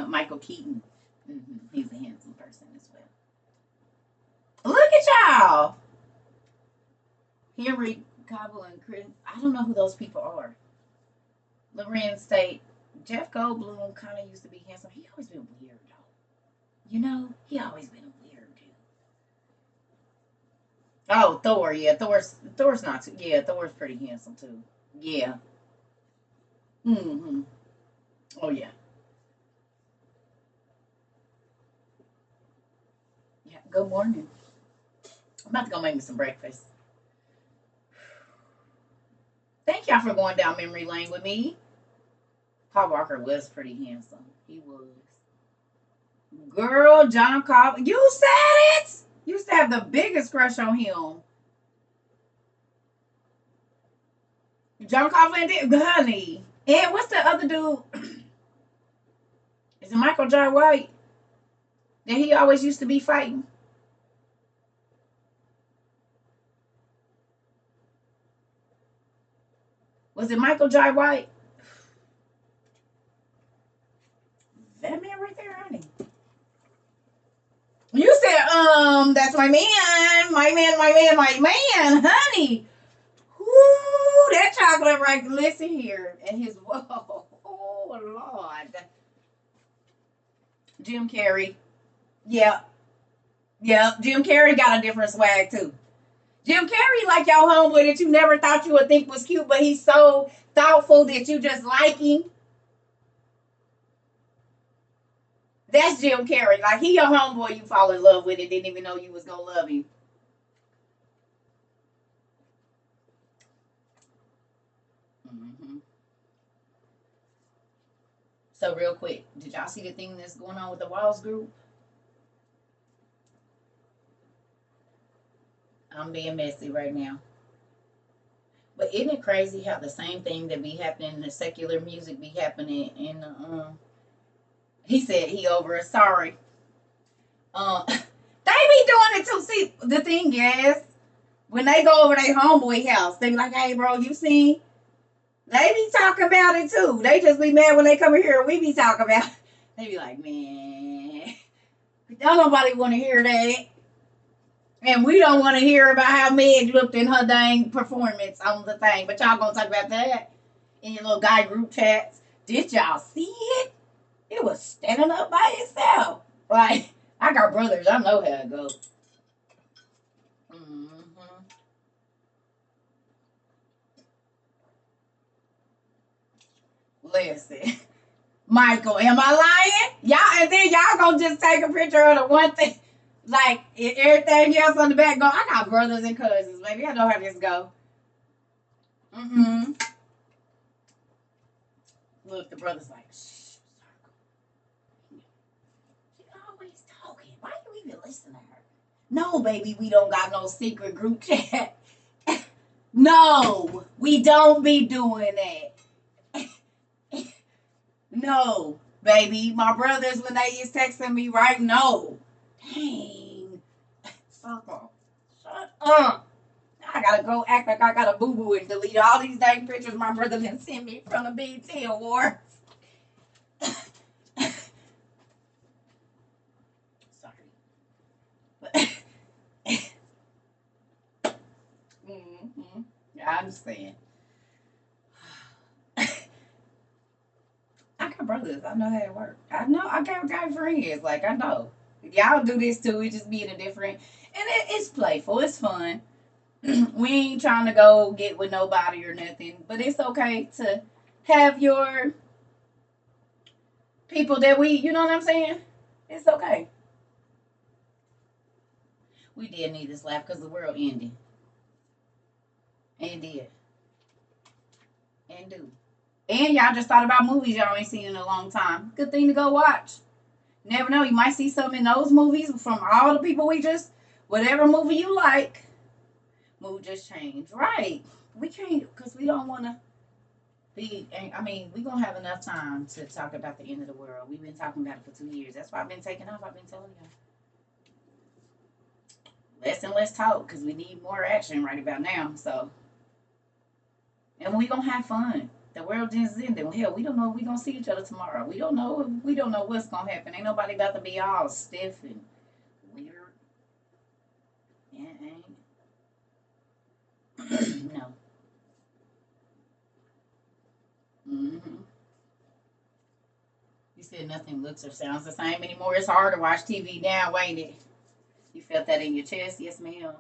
Michael Keaton. He's a handsome person as well. Look at y'all. Henry Cavill and Chris. I don't know who those people are. Lorenz Tate. Jeff Goldblum kind of used to be handsome. He always been weird though. He always been a weird dude. Oh, Thor. Yeah, Thor's not too. Yeah, Thor's pretty handsome too. Yeah. Oh yeah. Yeah. Good morning. I'm about to go make me some breakfast. Thank y'all for going down memory lane with me. Paul Walker was pretty handsome. He was. Girl, John Cobb. You said it. You used to have the biggest crush on him. John Coughlin did, honey. And what's the other dude? Is it Michael J. White? That he always used to be fighting. Was it Michael J. White? That man right there, honey. You said said, that's my man, honey. Whoo, that chocolate right. Listen here, and his whoa, oh Lord, Jim Carrey. Yeah, yeah, Jim Carrey got a different swag too. Jim Carrey, like your homeboy that you never thought you would think was cute, but he's so thoughtful that you just like him. That's Jim Carrey. Like he your homeboy you fall in love with and didn't even know you was gonna love him. Mm-hmm. So real quick, did y'all see the thing that's going on with the Walls group? I'm being messy right now. But isn't it crazy how the same thing that be happening in the secular music be happening in the he said he over it, sorry. They be doing it too. See, the thing is, when they go over their homeboy house, they be like, hey bro, you see? They be talking about it too. They just be mad when they come in here and we be talking about it. They be like, man, don't nobody want to hear that. And we don't want to hear about how Meg looked in her dang performance on the thing. But y'all gonna talk about that in your little guy group chats. Did y'all see it? It was standing up by itself. Like, I got brothers. I know how it goes. Mm-hmm. Listen. Michael, am I lying? Y'all, and then y'all gonna just take a picture of the one thing, like everything else on the back. Go, I got brothers and cousins, baby. I know how this go. Mm-hmm. Look, the brother's like, shh, she always talking. Why you even listen to her? No, baby, we don't got no secret group chat. No, we don't be doing that. No, baby. My brothers, when they is texting me, right? No. Dang. Circle. Shut up. I gotta go act like I got a boo boo and delete all these dang pictures my brother done sent me from the BT Awards. Sorry. Mm-hmm. Yeah, I understand. I got brothers. I know how it works. I know I got friends. Like I know. Y'all do this too. It just be in a different and it's playful. It's fun. We ain't trying to go get with nobody or nothing. But it's okay to have your people that we you know what I'm saying? It's okay. We did need this laugh because the world ended. And did. And do. And y'all just thought about movies y'all ain't seen in a long time. Good thing to go watch. Never know, you might see something in those movies from all the people we just, whatever movie you like, mood just changed. Right. We can't, because we don't want to be, I mean, we going to have enough time to talk about the end of the world. We've been talking about it for 2 years. That's why I've been taking off. I've been telling y'all. Less and less talk, because we need more action right about now. So, and we going to have fun. The world just ending. Hell, we don't know if we gonna see each other tomorrow. We don't know what's gonna happen. Ain't nobody about to be all stiff and weird. Yeah, ain't. No. Mm-hmm. You said nothing looks or sounds the same anymore. It's hard to watch TV now, ain't it? You felt that in your chest? Yes, ma'am.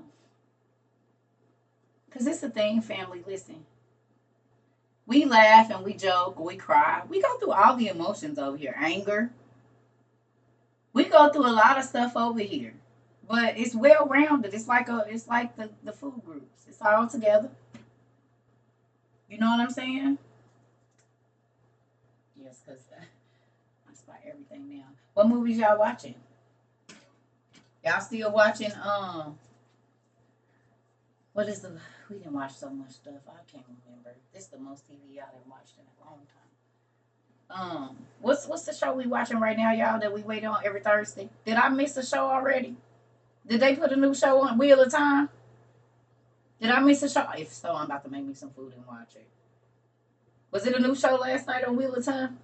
Cause it's a thing, family. Listen. We laugh and we joke, we cry. We go through all the emotions over here. Anger. We go through a lot of stuff over here. But it's well rounded. It's like the food groups. It's all together. You know what I'm saying? Yes, because I spot everything now. What movies y'all watching? Y'all still watching what is the we didn't watch so much stuff. I can't remember. This is the most TV y'all didn't watch in a long time. What's the show we watching right now, y'all, that we wait on every Thursday? Did I miss a show already? Did they put a new show on Wheel of Time? Did I miss a show? If so, I'm about to make me some food and watch it. Was it a new show last night on Wheel of Time?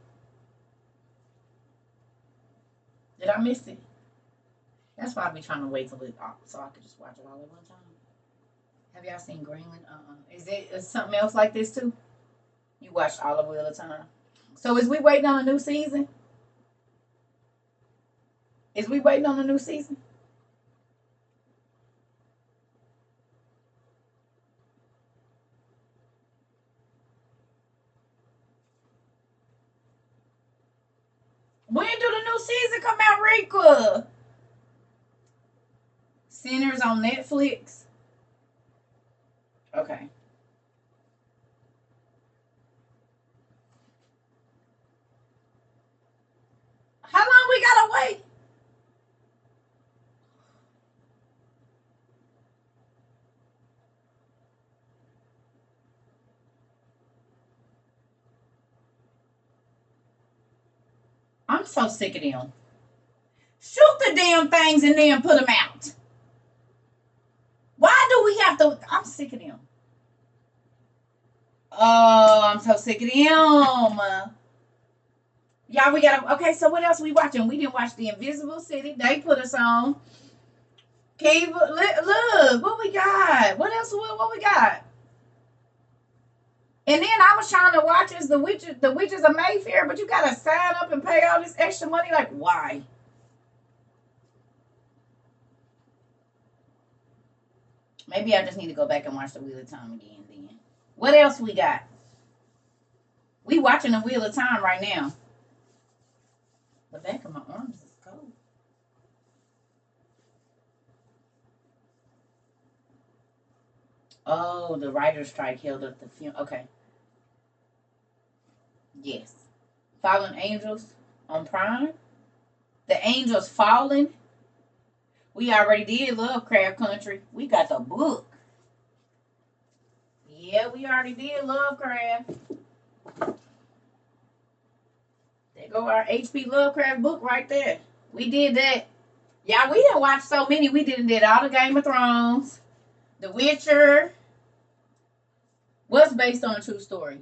Did I miss it? That's why I be trying to wait till it's off so I could just watch it all at one time. Have y'all seen Greenland? Is something else like this too? You watched all of Wheel of Time. So is we waiting on a new season? Is we waiting on a new season? When do the new season come out, Rika? Sinners on Netflix. Okay. How long we gotta wait? I'm so sick of them. Shoot the damn things and then put them out. Why do we have to? I'm sick of them. Oh, I'm so sick of them. Y'all, we gotta. Okay, so what else we watching? We didn't watch The Invisible City. They put us on. Cave. Look, what we got? What else? What we got? And then I was trying to watch is the Witches of Mayfair, but you gotta sign up and pay all this extra money. Like, why? Maybe I just need to go back and watch the Wheel of Time again. Then what else we got? We watching the Wheel of Time right now. The back of my arms is cold. Oh, the writer's strike held up the film. Okay. Yes. Fallen Angels on Prime. The Angels Fallen. We already did Lovecraft Country. We got the book. Yeah, we already did Lovecraft. There go our H.P. Lovecraft book right there. We did that. Yeah, we didn't watch so many. We did all the Game of Thrones, The Witcher. What's based on a true story?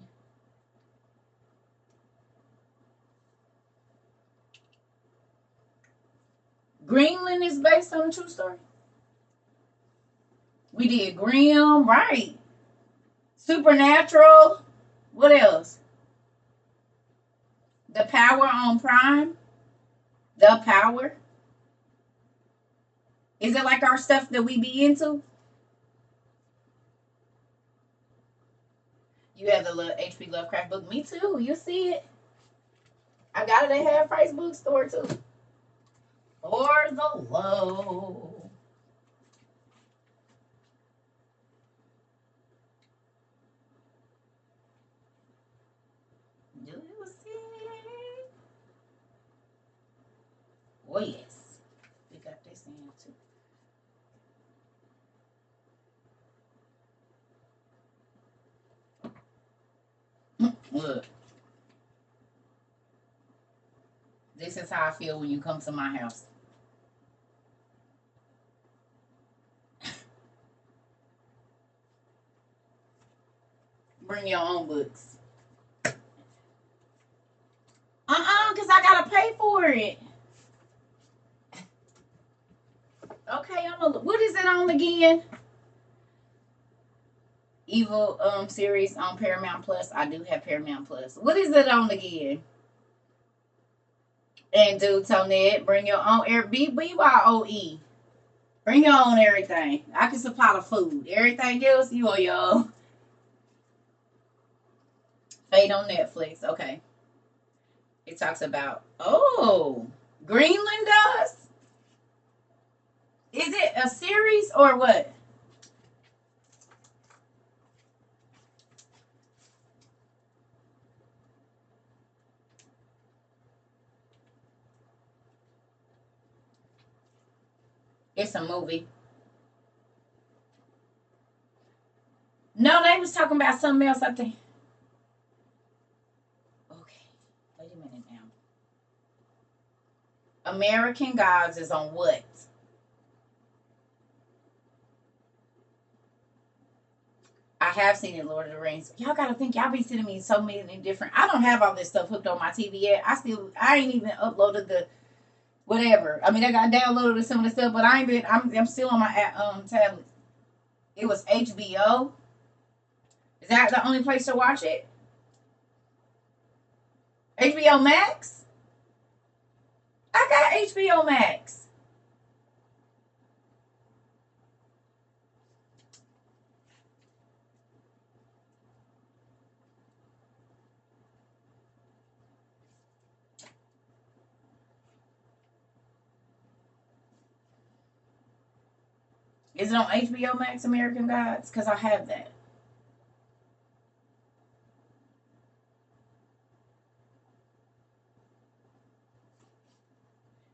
Greenland is based on a true story. We did Grimm, right? Supernatural. What else? The Power on Prime. The Power. Is it like our stuff that we be into? You have the little H.P. Lovecraft book. Me too. You see it. I got it at Half Price Bookstore too. Or the low. Do you see? Oh yes. We got this in too. Look. This is how I feel when you come to my house. Bring your own books. Because I gotta pay for it. Okay, what is it on again? Evil series on Paramount Plus. I do have Paramount Plus. What is it on again? And dude, Tonette, bring your own BYOE. Bring your own everything. I can supply the food. Everything else, you on your own. Fate on Netflix. Okay. It talks about, Greenland does? Is it a series or what? It's a movie. No, they was talking about something else, I think. Okay. Wait a minute now. American Gods is on what? I have seen it, Lord of the Rings. Y'all gotta think, y'all be sending me so many different. I don't have all this stuff hooked on my TV yet. I ain't even uploaded whatever. I mean, I got downloaded some of the stuff, but I ain't been. I'm still on my tablet. It was HBO. Is that the only place to watch it? HBO Max. I got HBO Max. Is it on HBO Max American Gods? Because I have that.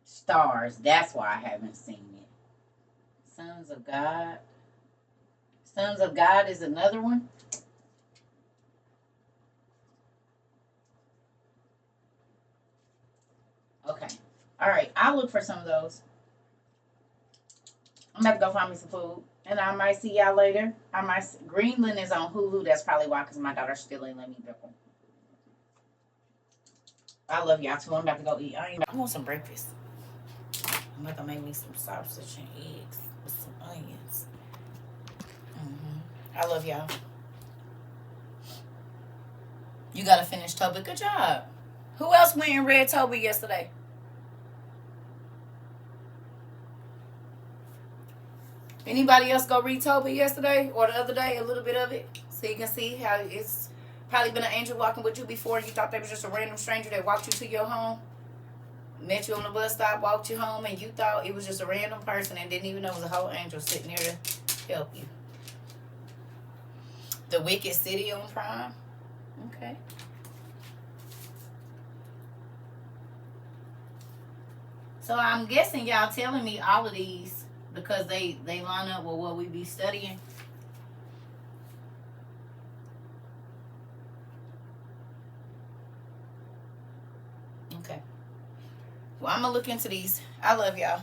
Stars. That's why I haven't seen it. Sons of God. Sons of God is another one. Okay. All right. I'll look for some of those. I'm about to go find me some food. And I might see y'all later. I might. Greenland is on Hulu. That's probably why, because my daughter still ain't let me pickle. I love y'all too. I'm about to go eat. I want some breakfast. I'm about to make me some sausage and eggs with some onions. I love y'all. You gotta finish Toby. Good job. Who else went and read Toby yesterday? Anybody else go read Toby yesterday or the other day? A little bit of it, so you can see how it's probably been an angel walking with you before. And you thought they was just a random stranger that walked you to your home, met you on the bus stop, walked you home, and you thought it was just a random person and didn't even know it was a whole angel sitting there to help you. The Wicked City on Prime. Okay. So I'm guessing y'all telling me all of these because they line up with what we be studying. Okay. Well, I'm gonna look into these. I love y'all.